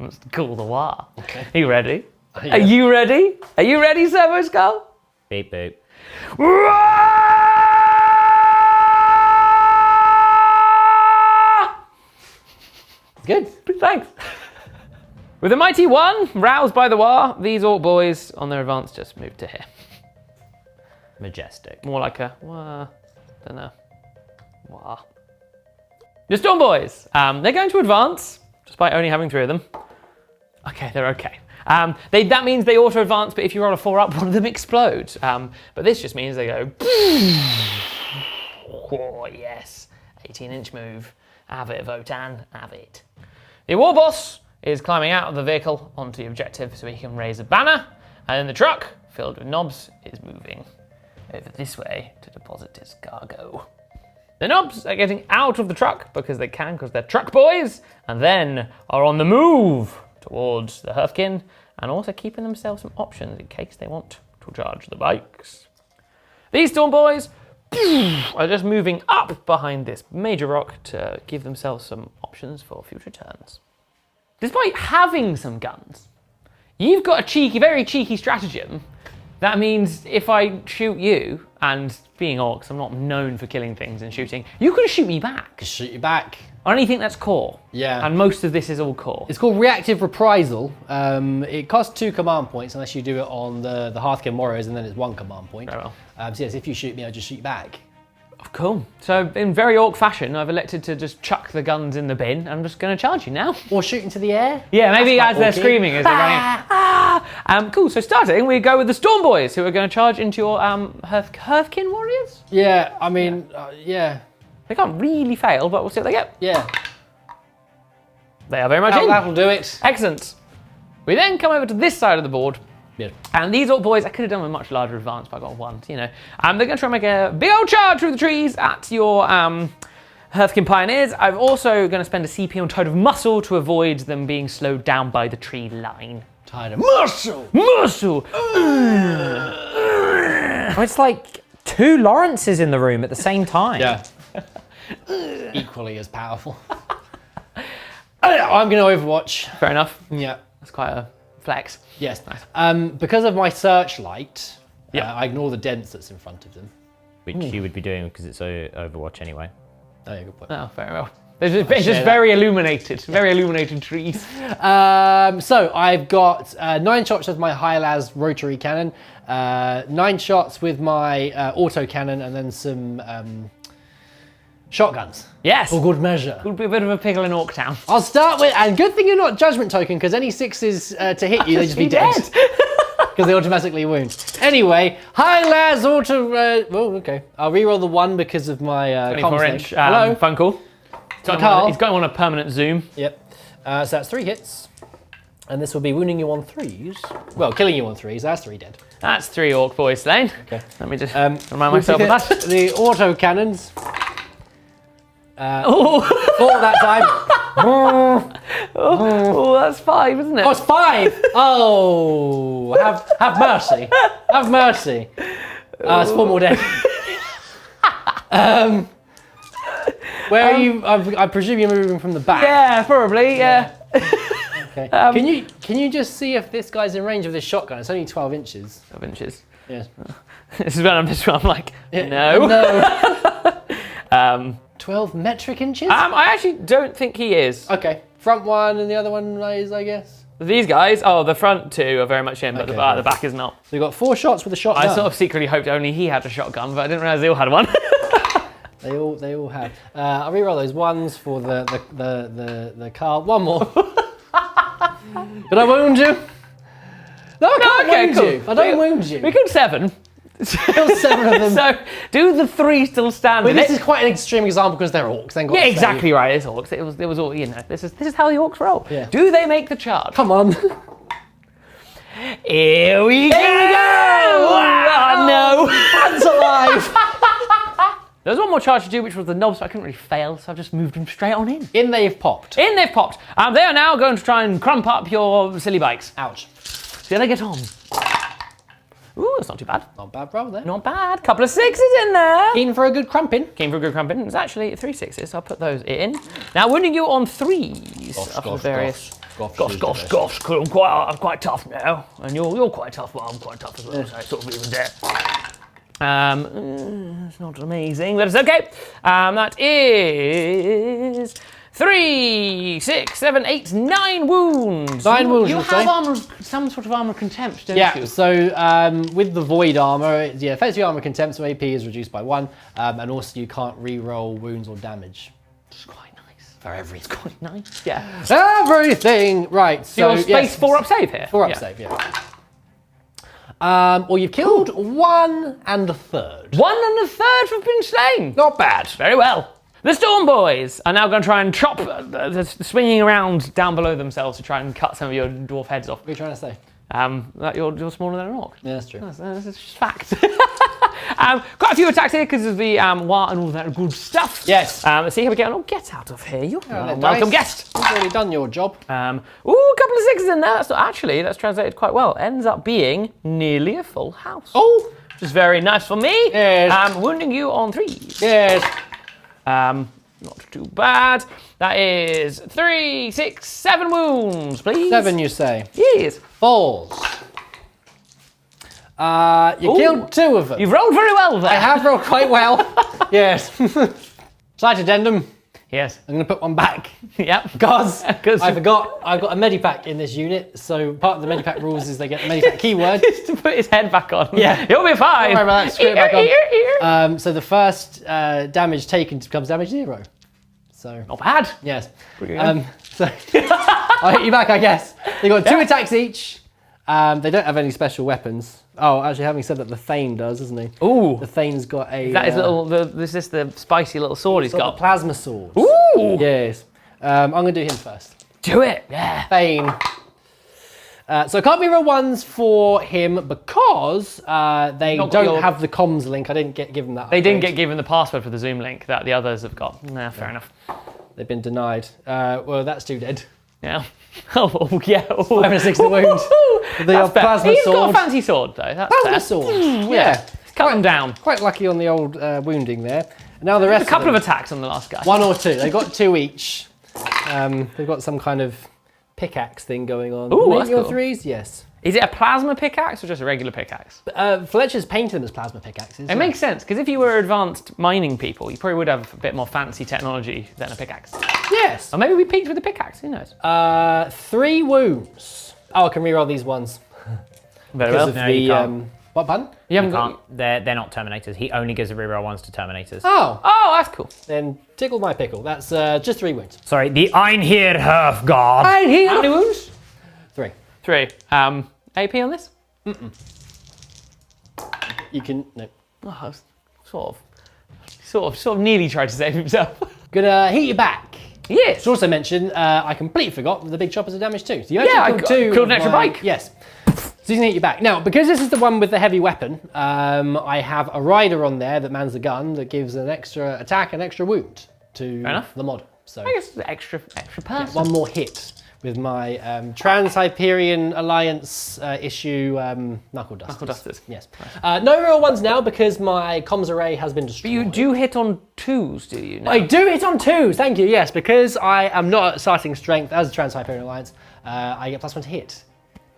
B: It's to call the war.
A: Okay.
B: Are you ready?
A: Yeah.
B: Are you ready? Are you ready, Servo Skull?
D: Beep, beep.
A: Good.
B: Thanks. With a mighty 1, roused by the war, these Ork boys on their advance just moved to here.
D: Majestic.
B: More like a, don't know. Wah. The Storm Boys, they're going to advance, despite only having 3 of them. Okay, they're okay. That means they auto-advance, but if you roll a 4 up, one of them explodes. But this just means they go... Oh, yes. 18-inch move. Have it, Votann. Have it. The War Boss is climbing out of the vehicle onto the objective so he can raise a banner. And then the truck, filled with knobs, is moving over this way to deposit his cargo. The knobs are getting out of the truck because they can, because they're truck boys, and then are on the move towards the Hearthkin, and also keeping themselves some options in case they want to charge the bikes. These Storm Boys are just moving up behind this major rock to give themselves some options for future turns. Despite having some guns, you've got a cheeky, very cheeky stratagem That means if I shoot you, and being orcs, I'm not known for killing things and shooting, you can shoot me back.
A: Just shoot you back.
B: I only think that's core.
A: Yeah.
B: And most of this is all core.
A: It's called Reactive Reprisal. It costs 2 command points unless you do it on the Hearthkyn Warriors, and then it's 1 command point.
B: Very well.
A: So yes, if you shoot me, I just shoot back.
B: Cool. So in very orc fashion, I've elected to just chuck the guns in the bin. I'm just going to charge you now.
A: Or shoot into the air.
B: Yeah, maybe
A: That's
B: as they're
A: quite orky.
B: screaming as they're running. Cool. So starting, we go with the Storm Boys, who are going to charge into your Hearthkin Warriors.
A: Yeah, I mean, yeah.
B: They can't really fail, but we'll see what they get.
A: Yeah.
B: They are very much in.
A: That'll do it.
B: Excellent. We then come over to this side of the board.
A: Yeah.
B: And these orc boys, I could have done with much larger advance, but I got 1, you know. They're going to try and make a big old charge through the trees at your Hearthkin Pioneers. I'm also going to spend a CP on Tide of Muscle to avoid them being slowed down by the tree line.
A: Tide of Muscle!
B: Muscle!
D: Oh, it's like 2 Lawrences in the room at the same time.
A: Yeah. Equally as powerful. I'm going to Overwatch.
B: Fair enough.
A: Yeah.
B: That's quite a flex.
A: Yes. Because of my searchlight,
B: Yeah.
A: I ignore the dents that's in front of them.
D: Which you would be doing because it's Overwatch anyway.
A: Oh, yeah, good point.
B: Oh, very well. It's just very illuminated. Very illuminated trees.
A: So I've got 9 shots with my high-las rotary cannon, 9 shots with my auto cannon, and then some shotguns.
B: Yes.
A: For good measure.
B: Would be a bit of a pickle in Orc Town.
A: I'll start with, and good thing you're not Judgment Token, because any 6s to hit you, they just be dead. Because they automatically wound. Anyway, high-las auto... oh, okay. I'll reroll the 1 because of my
B: 24-inch
A: Hello?
B: phone call.
A: Kahl.
B: He's going on a permanent zoom.
A: Yep. So that's 3 hits. And this will be wounding you on 3s. Well, killing you on 3s. That's 3 dead.
B: That's 3 orc boys slain.
A: Okay.
B: Let me just remind myself of
A: We'll
B: that.
A: pick the auto cannons. 4 that time.
B: Oh, that's 5, isn't it?
A: Oh, it's 5! Oh, have mercy. Have mercy. It's 4 more dead. Where are you? I presume you're moving from the back.
B: Yeah, probably, yeah.
A: Okay. Can you just see if this guy's in range of this shotgun? It's only 12 inches.
B: 12 inches.
A: Yes.
B: This is when I'm like, no.
A: No. 12 metric inches?
B: I actually don't think he is.
A: Okay. Front one and the other one is, I guess.
B: These guys, the front 2 are very much in, but the back is not.
A: So you've got 4 shots with a shotgun.
B: I sort of secretly hoped only he had a shotgun, but I didn't realise they all had one.
A: They all have. I'll reroll those 1s for the Kahl. 1 more. Did I wound you? No, I can't wound you. I don't wound you.
B: We killed 7.
A: Killed 7 of them.
B: So, do the 3 still stand
A: But
B: in
A: this
B: it?
A: is quite an extreme example because they're orcs. Then
B: Yeah, exactly right. It's orcs. It was all, you know. This is how the orcs roll.
A: Yeah.
B: Do they make the charge?
A: Come on.
B: Here we go! Oh, no!
A: Man's alive.
B: There's one more charge to do, which was the knobs, but I couldn't really fail, so I've just moved them straight on in.
A: In they've popped.
B: In they've popped. They are now going to try and crump up your silly bikes.
A: Ouch.
B: See how they get on. Ooh, that's not too bad.
A: Not bad roll there.
B: Not bad. Couple of 6s in there.
A: Keen for a good crumping.
B: Keen for a good crumping. It's actually 3 6s, so I'll put those in. Now, wounding you on 3s. Gosh, I'm quite tough now. And you're quite tough, but I'm quite tough as well, so it's sort of even there. It's not amazing, but it's okay. That is 3, 6, 7, 8, 9 wounds.
A: 9 wounds,
B: You
A: you'll
B: have
A: say?
B: some sort of armor contempt, don't
A: Yeah,
B: you?
A: so with the void armor, effective armor contempt, so AP is reduced by 1, and also you can't re-roll wounds or damage.
B: It's quite nice.
A: For everything.
B: Quite nice. Yeah.
A: Everything! Right, so
B: Your space 4 up save here.
A: 4 up save, yeah. Or you've killed 1 and a third.
B: 1 and a third have been slain.
A: Not bad.
B: Very well. The Storm Boys are now going to try and chop, swinging around down below themselves to try and cut some of your dwarf heads off.
A: What are you trying to say?
B: That you're smaller than an orc.
A: Yeah, that's true.
B: That's just fact. Quite a few attacks here because of the Wa and all that good stuff.
A: Yes.
B: Let's see how we get on. Oh, get out of here. You're a
A: Nice.
B: welcome guest.
A: You've already done your job.
B: Ooh, a couple of 6s in there. That's not actually, that's translated quite well. Ends up being nearly a full house.
A: Oh!
B: Which is very nice for me.
A: Yes.
B: Wounding you on 3s.
A: Yes.
B: Not too bad. That is 3, 6, 7 wounds, please.
A: 7, you say.
B: Yes.
A: Falls. You killed 2 of them.
B: You've rolled very well there.
A: I have rolled quite well. Yes. Slight addendum.
B: Yes.
A: I'm going to put one back.
B: Yep.
A: Because I forgot I've got a medipack in this unit. So part of the medipack rules is they get the medipack keyword.
B: Just to put his head back on.
A: Yeah.
B: He'll be fine.
A: Don't worry about that. Screw it back on. So the first damage taken becomes damage 0. So
B: Not bad.
A: yes.
B: Pretty good.
A: So I'll hit you back, I guess. They got 2 attacks each. They don't have any special weapons. Oh, actually, having said that, the Thane does, isn't he?
B: Ooh.
A: The Thane's got a...
B: That is this is the spicy little sword he's
A: got
B: got.
A: a plasma sword.
B: Ooh.
A: Yes. I'm going to do him first.
B: Do it. Yeah.
A: Thane. So I can't be reroll 1s for him because they don't have the comms link. I didn't give them that.
B: They didn't get given the password for the Zoom link that the others have got. Nah, fair enough.
A: They've been denied. Well, that's 2 dead.
B: Yeah. Oh, yeah. Oh.
A: 5 and a 6 in the wound.
B: That's fair.
A: plasma
B: He's
A: sword.
B: got a fancy sword, though. That's
A: Plasma
B: fair.
A: sword. Yeah.
B: Cut them down.
A: Quite lucky on the old wounding there. And now the rest
B: A couple
A: of
B: of
A: them,
B: attacks on the last guy.
A: 1 or 2. They got 2 each. They've got some kind of pickaxe thing going on.
B: Ooh,
A: Maybe
B: that's
A: your
B: cool.
A: 3s? Yes.
B: Is it a plasma pickaxe or just a regular pickaxe?
A: Fletcher's painted them as plasma pickaxes.
B: It makes sense, because if you were advanced mining people, you probably would have a bit more fancy technology than a pickaxe.
A: Yes.
B: Or maybe we peaked with a pickaxe, who knows?
A: 3 wounds. Oh, I can reroll these ones.
B: Very
A: Because
B: well.
A: of
D: No, you
A: the...
D: can't.
A: What, pardon?
B: You haven't
D: You
B: got...
D: can't. They're not Terminators. He only gives a reroll 1s to Terminators.
A: Oh,
B: Oh, that's cool.
A: then tickle my pickle. That's just 3 wounds.
D: Sorry, the Eynhir God.
B: How many wounds?
A: 3.
B: 3. AP on this?
A: You can... No.
B: Oh, sort of nearly tried to save himself.
A: Gonna hit you back.
B: Yes.
A: Should also mention, I completely forgot that the big choppers are damaged too. So you
B: Yeah, I
A: actually killed 2.
B: killed an
A: of
B: extra
A: my-
B: bike.
A: Yes. So he's gonna hit you back. Now, because this is the one with the heavy weapon, I have a rider on there that mans the gun that gives an extra attack and extra wound to
B: enough.
A: the mod. So
B: I guess the extra person.
A: 1 more hit with my Trans-Hyperion Alliance issue Knuckle Dusters.
B: Knuckle Dusters.
A: Yes. No real ones now because my comms array has been destroyed.
B: You do hit on 2s, do you? Now?
A: I do hit on 2s, thank you, yes, because I am not at starting strength as a Trans-Hyperion Alliance, I get +1 to hit.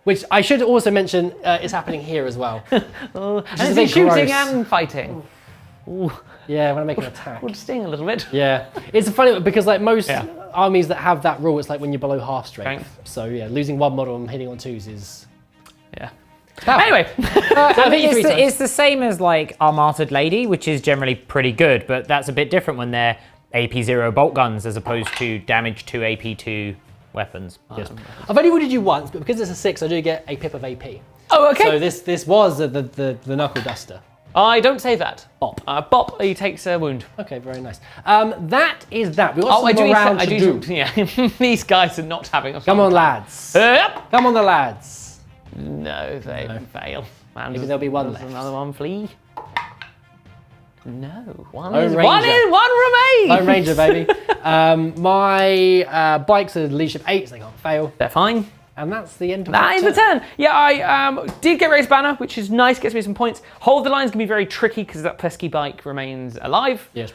A: Which I should also mention is happening here as well.
B: And
A: is a
B: is he
A: bit
B: shooting
A: gross.
B: and fighting? Ooh.
A: Yeah, when I make an attack.
B: Would sting a little bit.
A: Yeah, it's funny because like most
B: Yeah.
A: armies that have that rule, it's like when you're below half strength.
B: Strength.
A: So yeah, losing 1 model and hitting on 2s is...
B: Yeah.
A: powerful.
B: Anyway,
A: I've hit you 3 times.
D: It's the same as like Armated Lady, which is generally pretty good, but that's a bit different when they're AP0 bolt guns as opposed to damage 2 AP2 weapons.
A: Yes. I've only wounded you once, but because it's a 6, I do get a pip of AP.
B: oh, okay.
A: So this was the Knuckle Duster.
B: I don't say that.
A: Bop.
B: Bop, he takes a wound.
A: Okay, very nice. That is that. We've got some more round to do.
B: Yeah, these guys are not having a fun
A: Come on,
B: time.
A: lads.
B: Yep.
A: Come on, the lads.
B: No, they fail. Man,
A: Maybe there'll be 1 left.
B: Another one flee. No, one
A: Lone
B: is
A: Ranger.
B: one remains.
A: Lone Ranger, baby. My bikes are leadership 8, so they can't fail.
B: They're fine.
A: And that's the end of
B: That is the
A: turn.
B: turn. Yeah, I did get raised banner, which is nice, gets me some points. Hold the line's gonna be very tricky because that pesky bike remains alive.
A: Yes.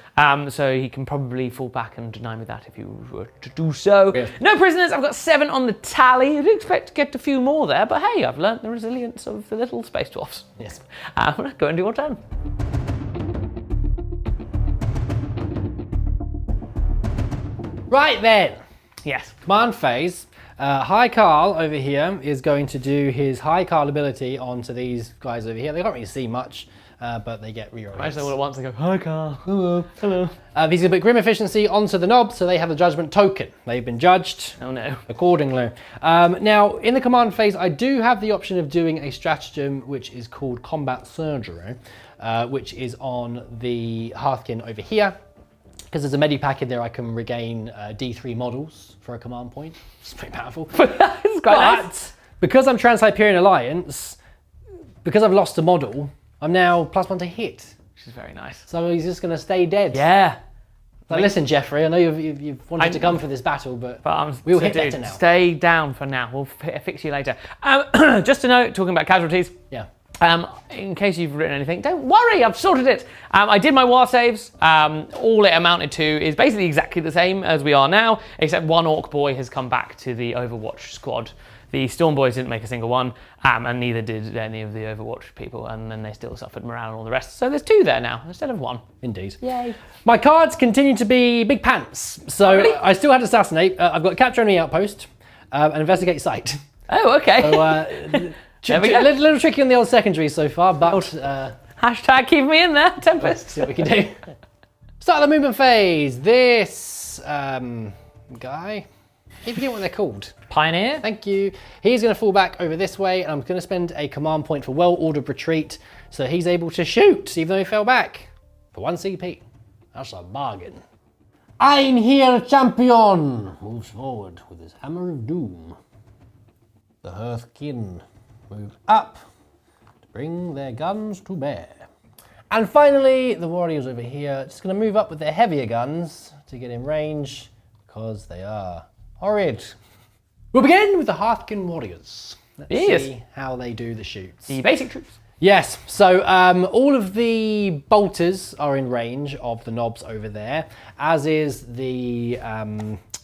B: So he can probably fall back and deny me that if you were to do so.
A: Yes.
B: No prisoners, I've got 7 on the tally. I did expect to get a few more there, but hey, I've learnt the resilience of the little space dwarfs.
A: Yes.
B: Go and do your turn.
A: Right then.
B: Yes.
A: Command phase. High Kahl over here is going to do his High Kahl ability onto these guys over here. They can't really see much, but they get reroll.
B: I just all at once and go, hi Kahl, hello, hello.
A: He's going to put Grim Efficiency onto the knob, so they have the Judgment token. They've been judged
B: Oh no.
A: accordingly. Now, in the command phase, I do have the option of doing a stratagem which is called Combat Surgery, which is on the Hearthkin over here. Because there's a medipack in there, I can regain D3 models for a command point. It's pretty powerful.
B: It's quite nice.
A: Because I'm Trans-Hyperion Alliance, because I've lost a model, I'm now +1 to hit.
B: Which is very nice.
A: So he's just going to stay dead.
B: Yeah.
A: Like, listen, Jeffrey, I know you've wanted to come for this battle, but we'll hit better now.
B: Stay down for now. We'll fix you later. Just to note, talking about casualties.
A: Yeah.
B: In case you've written anything, don't worry, I've sorted it. I did my war saves. All it amounted to is basically exactly the same as we are now, except 1 orc boy has come back to the Overwatch squad The Storm Boys didn't make a single one, and neither did any of the Overwatch people, and then they still suffered morale and all the rest. So there's 2 there now instead of 1.
A: Indeed.
B: Yay.
A: My cards continue to be big pants. So
B: really?
A: I still had Assassinate. I've got Capture Enemy Outpost and Investigate Site.
B: Oh, okay.
A: So, little tricky on the old secondary so far, but
B: Hashtag keep me in there, Tempest.
A: let's see what we can do. Start of the movement phase. This guy, I forget what they're called.
D: Pioneer?
A: Thank you. He's going to fall back over this way, and I'm going to spend a command point for well-ordered retreat, so he's able to shoot, even though he fell back, for 1 CP. That's a bargain. Eynhir Champion moves forward with his Hammer of Doom. The Hearthkin move up to bring their guns to bear. And finally, the Warriors over here, just going to move up with their heavier guns to get in range, because they are horrid. We'll begin with the Hearthkin Warriors. Let's see how they do the shoots.
B: The basic troops.
A: Yes, so all of the bolters are in range of the knobs over there, as is the...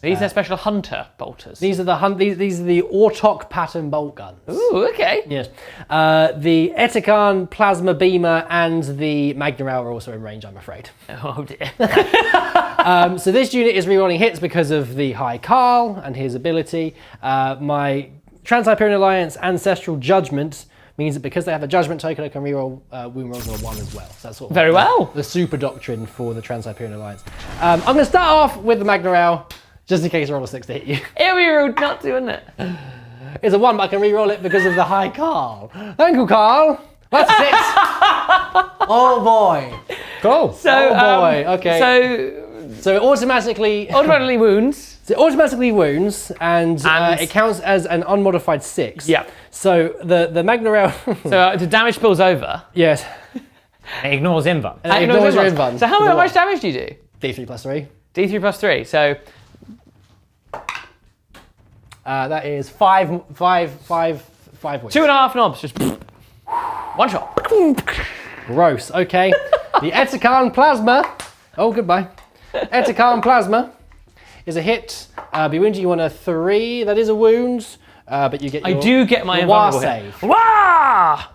B: These are special hunter bolters.
A: These are the Ortok pattern bolt guns.
B: Ooh, okay.
A: Yes. The Hearthkyn Plasma Beamer and the Magna are also in range, I'm afraid.
B: Oh dear.
A: So this unit is rerolling hits because of the high Kahl and his ability. My Trans-Hyperion Alliance Ancestral Judgment means that because they have a Judgment token, I can reroll wound rolls on a 1 as well. So that's sort of
B: Very well.
A: The super doctrine for the Trans-Hyperion Alliance. I'm going to start off with the Magna just in case I roll a 6 to hit you.
B: It'll be rude not to, isn't it?
A: It's a 1, but I can reroll it because of the high Kahl. Thank you, Kahl. That's a 6. Oh boy.
D: Cool.
B: So,
A: oh boy. Okay. So it automatically
B: wounds.
A: So it automatically wounds, and it counts as an unmodified 6.
B: Yeah.
A: So the Magna
B: So the damage spills over.
A: yes.
D: It ignores invuln.
A: And it ignores your invuln.
B: So how much damage do you do?
A: D3 plus 3.
B: D3 plus 3. So
A: That is 5 wounds.
B: 2.5 knobs, just 1 shot.
A: Gross. Okay. The Hearthkyn Plasma. Oh, goodbye. Hearthkyn Plasma is a hit. Be wounded you on a 3. That is a wound. But you get your,
B: I do get my
A: War
B: invulnerable
A: save.
B: hit. Wah!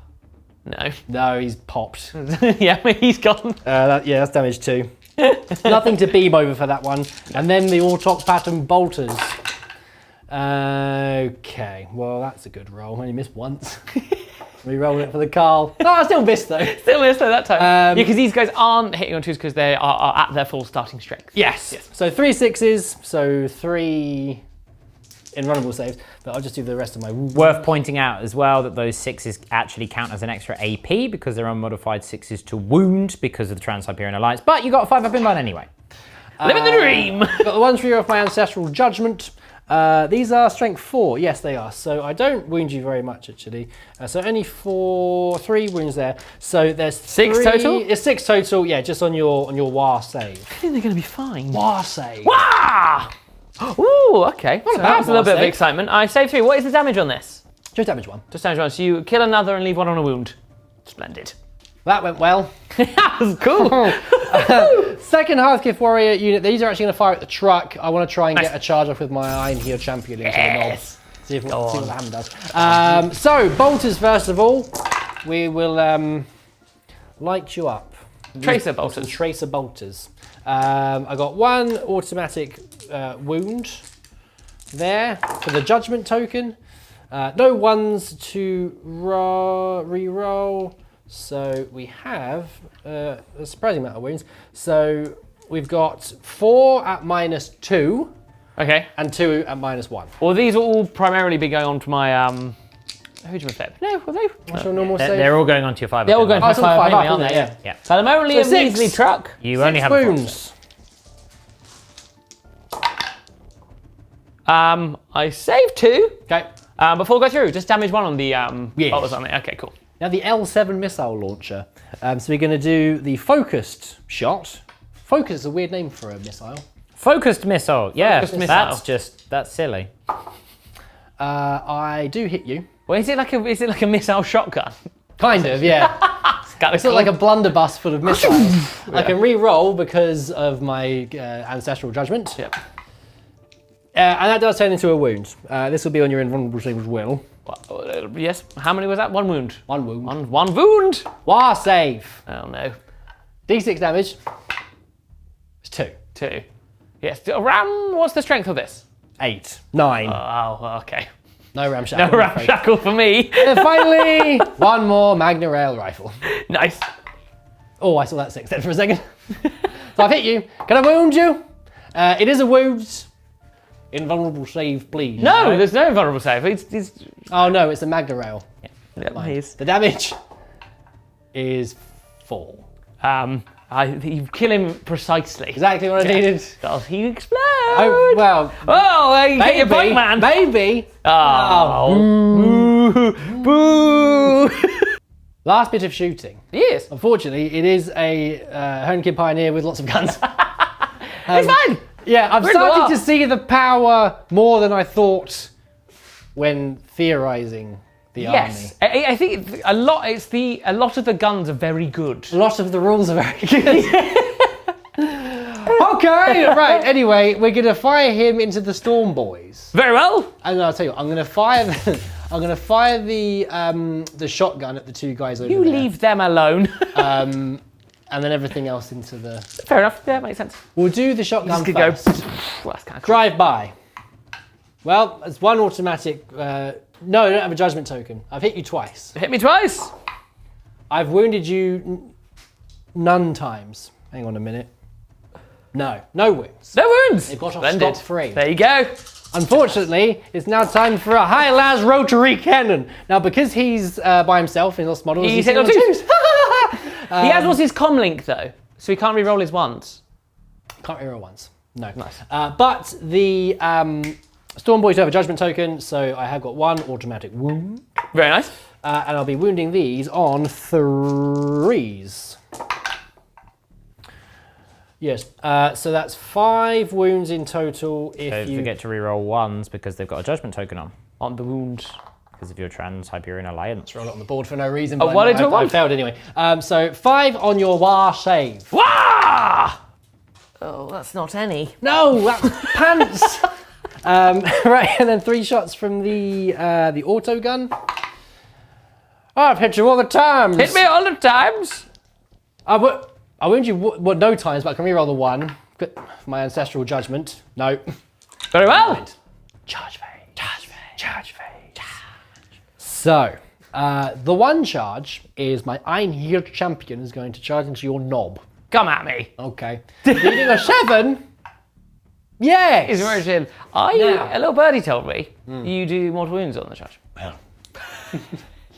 B: No.
A: No, he's popped.
B: Yeah, he's gone.
A: Yeah, that's damage 2. Nothing to beam over for that one. And then the Ortok pattern bolters. Okay, well that's a good roll. I only missed once. Re-rolling it for the Kahl. Oh, I still missed though.
B: Still missed though that time. Yeah, because these guys aren't hitting on 2s because they are at their full starting strength.
A: Yes. So 3 6s, so 3 invulnerable saves, but I'll just do the rest of my...
D: Worth pointing out as well that those 6s actually count as an extra AP because they're unmodified 6s to wound because of the Trans-Hyperion Alliance, but you got a 5 up in line anyway.
B: Living the dream!
A: Got the 1 3 of my Ancestral Judgment. These are strength 4, yes they are, so I don't wound you very much actually. So only 3 wounds there. So there's
B: 6 total?
A: It's 6 total, yeah, just on your War save.
B: I think they're going to be fine.
A: War save.
B: Wah! Ooh, okay. So that was a little bit of
A: save.
B: excitement. I saved 3. What is the damage on this?
A: Just damage 1.
B: Just damage 1. So you kill another and leave 1 on a wound. Splendid.
A: That went well.
B: That was cool.
A: Second Hearthkyn Warrior unit, these are actually going to fire at the truck. I want to try and get a charge off with my Eynhir Champion into the knob. See what the hammer does. So, bolters first of all. We will light you up.
B: Tracer bolters.
A: Tracer bolters. I got 1 automatic wound there for the Judgment token. No 1s to re-roll. So we have a surprising amount of wounds. So we've got 4 at -2.
B: Okay.
A: And 2 at -1.
B: Well, these will all primarily be going on to my who's my flip? No, will they?
A: What's your normal save?
D: They're all going onto your 5
B: They're all going to
A: it's
B: my
A: on
B: 5
A: 5
B: anyway,
A: up,
B: aren't they?
A: isn't it?
D: Yeah.
B: So I'm only a
A: 6.
B: measly truck.
D: You
A: 6
D: only have
A: wounds.
B: I saved 2.
A: Okay.
B: Before we go through, just damage 1 on the
A: Yes.
B: bolters on it. Okay, cool.
A: Now the L7 missile launcher. So we're going to do the focused shot. Focus is a weird name for a missile.
D: Focused missile. Yeah,
B: Focused missile.
D: that's silly.
A: I do hit you.
B: Well, is it like a missile shotgun?
A: Kind of, yeah. It's not like a blunderbuss full of missiles. I can re-roll because of my Ancestral Judgment.
B: Yep.
A: And that does turn into a wound. This will be on your invulnerable save as well.
B: Yes. How many was that? 1 wound.
A: 1 wound.
B: One wound.
A: War save.
B: Oh no.
A: D6 damage. It's 2.
B: 2. Yes. What's the strength of this?
A: 8. 9.
B: Oh, okay.
A: No ramshackle.
B: No ramshackle for me.
A: And finally, 1 more Magna rail rifle.
B: Nice.
A: Oh, I saw that 6 then for a second. So I've hit you. Can I wound you? It is a wound. Invulnerable save, please.
B: No, there's no invulnerable save. It's...
A: Oh no, it's a Magna rail.
B: Yeah, please.
A: The damage is 4.
B: You kill him precisely.
A: Exactly what I needed.
B: Does he explode?
A: Oh, well.
B: Oh, you get your point, man.
A: Maybe.
B: Oh. Boo.
A: Last bit of shooting.
B: Yes.
A: Unfortunately, it is a Hernkyn Pioneer with lots of guns.
B: It's fine.
A: Yeah, I'm
B: We're in the
A: starting
B: war.
A: to see the power more than I thought when theorizing the
B: Yes. I think a lot of the guns are very good.
A: army. A lot of the rules are very good. Okay, right. Anyway, we're gonna fire him into the Storm Boys.
B: Very well.
A: And I'll tell you, I'm gonna fire the shotgun at the 2 guys over
B: You
A: there.
B: leave them alone.
A: And then everything else into the.
B: Fair enough. Yeah, makes sense.
A: We'll do the shotgun
B: Just gonna
A: first.
B: go. Well, that's kind of cool.
A: Drive by. Well, it's 1 automatic. No, I don't have a judgment token. I've hit you twice.
B: Hit me twice.
A: I've wounded you none times. Hang on a minute. No wounds.
B: No wounds.
A: They've got off
B: Splendid.
A: scot-free.
B: There you go.
A: Unfortunately, it's now time for a high las rotary cannon. Now, because he's by himself in lost models,
B: He's
A: hit
B: hit on
A: twos.
B: He has what's his comlink though, so he can't re-roll his ones.
A: Can't reroll once. No.
B: Nice.
A: But the Storm Boys do have a judgment token, so I have got 1 automatic wound.
B: Very nice.
A: And I'll be wounding these on 3s. Yes, so that's 5 wounds in total. If
D: Don't
A: you
D: forget to reroll 1s because they've got a judgment token on
B: The wound.
D: because of your Trans-Siberian Alliance.
A: roll it on the board for no reason,
B: Oh,
A: but
B: what into a
A: I
B: one?
A: failed anyway. So 5 on your war save.
B: Wah! Oh, that's not any.
A: No, that's pants. Right, and then 3 shots from the auto gun. Oh, I've hit you all the times.
B: Hit me all the times.
A: I wound you no times, but I can reroll the 1. My ancestral judgment. No.
B: Very well.
A: Charge phase. Charge phase. Charge phase. So, the 1 charge is my Eynhir Champion is going to charge into your knob.
B: Come at me.
A: Okay. Needing a 7. Yes.
B: He's origin.
A: Now.
B: A little birdie told me you do mortal wounds on the charge.
A: Well.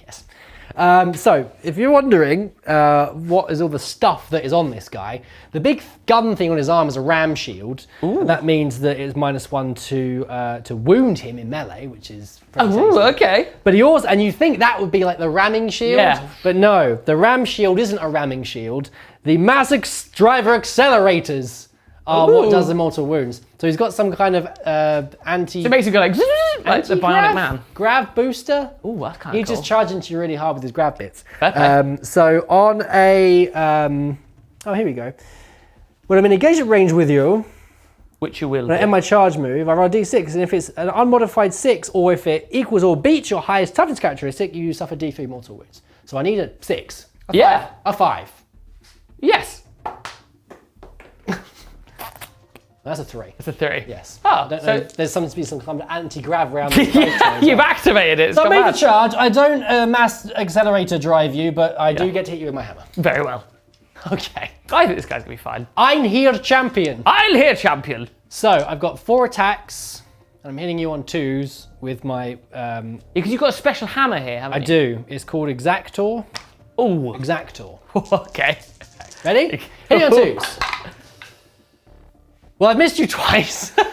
A: Yes. So, if you're wondering what is all the stuff that is on this guy, the big gun thing on his arm is a ram shield. And that means that it's -1 to wound him in melee, which is pretty
B: Ooh,
A: tasty.
B: okay.
A: But he also, and you think that would be like the ramming shield,
B: Yeah.
A: but no, the ram shield isn't a ramming shield. The Mazix driver accelerators are what
B: Ooh.
A: does the mortal wounds. So he's got some kind of anti.
B: So basically, like the bionic man.
A: Grav booster.
B: Ooh, that's kind
A: He
B: of cool.
A: just charged into you really hard with his grab bits.
B: Okay.
A: So on a, oh here we go. When I'm in engagement range with you,
B: Which you will.
A: when I end my charge move, I roll a d6, and if it's an unmodified 6, or if it equals or beats your highest toughness characteristic, you suffer d3 mortal wounds. So I need a 6.
B: Yeah.
A: A 5.
B: Yes.
A: That's a 3.
B: It's a 3.
A: Yes.
B: Oh,
A: I don't know.
B: so
A: There's something to be some kind of anti-grav round.
B: yeah, you've activated it. It's
A: So I
B: come
A: made
B: out.
A: the charge. I don't mass accelerator drive you, but I do get to hit you with my hammer.
B: Very well.
A: Okay.
B: I think this guy's gonna be fine.
A: Eynhir Champion.
B: Eynhir Champion.
A: So I've got 4 attacks, and I'm hitting you on 2s with my.
B: Because you've got a special hammer here, haven't
A: I
B: you?
A: do. It's called Exactor.
B: Ooh.
A: Exactor.
B: Okay.
A: Ready? Hit you on 2s. Well, I've missed you twice. So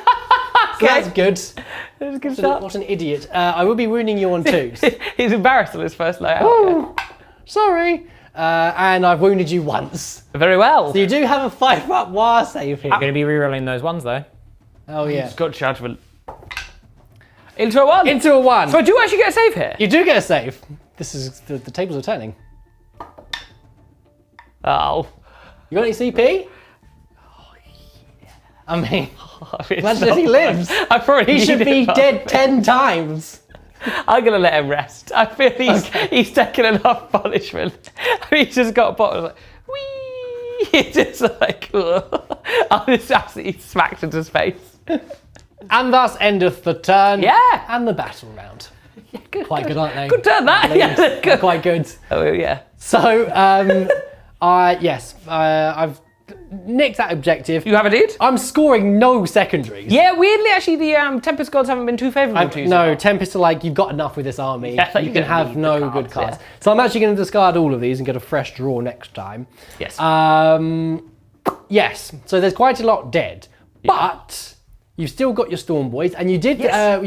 A: that's good.
B: That's a good
A: So
B: start.
A: what an idiot. I will be wounding you on 2s.
B: He's embarrassed on his first layout.
A: Oh, sorry. And I've wounded you once.
B: Very well.
A: So you do have a 5-up war save here.
D: I'm going to be rerolling those 1s though.
A: Oh yeah.
B: He's got judgment. Into a 1.
A: Into a 1.
B: So I do actually get a save here.
A: You do get a save. This is the tables are turning.
B: Oh.
A: You got any CP? I mean,
B: It's
A: imagine if
B: not
A: he lives.
B: fun. I probably
A: He should
B: need
A: be
B: it,
A: dead 10 times.
B: I'm gonna let him rest. I feel he's taken enough punishment. He's just got a bottle like, whee! It's just like, I'm just absolutely smacked into space.
A: And thus endeth the turn.
B: Yeah.
A: And the battle round.
B: Good,
A: Quite good, aren't they?
B: Good turn, that. Yeah,
A: They're
B: good.
A: quite good.
B: Oh yeah.
A: So, I've nicked that objective.
B: You have a dude?
A: I'm scoring no secondaries.
B: Yeah, weirdly, actually, the Tempest gods haven't been too favourable to you.
A: No, Tempest are like, you've got enough with this army.
B: Yeah,
A: you
B: you
A: can
B: don't
A: have
B: need the
A: no
B: cards,
A: good cards.
B: yeah.
A: So I'm actually going to discard all of these and get a fresh draw next time.
B: Yes.
A: Yes, so there's quite a lot dead. But you've still got your Storm Boys, and you did,
B: Yes.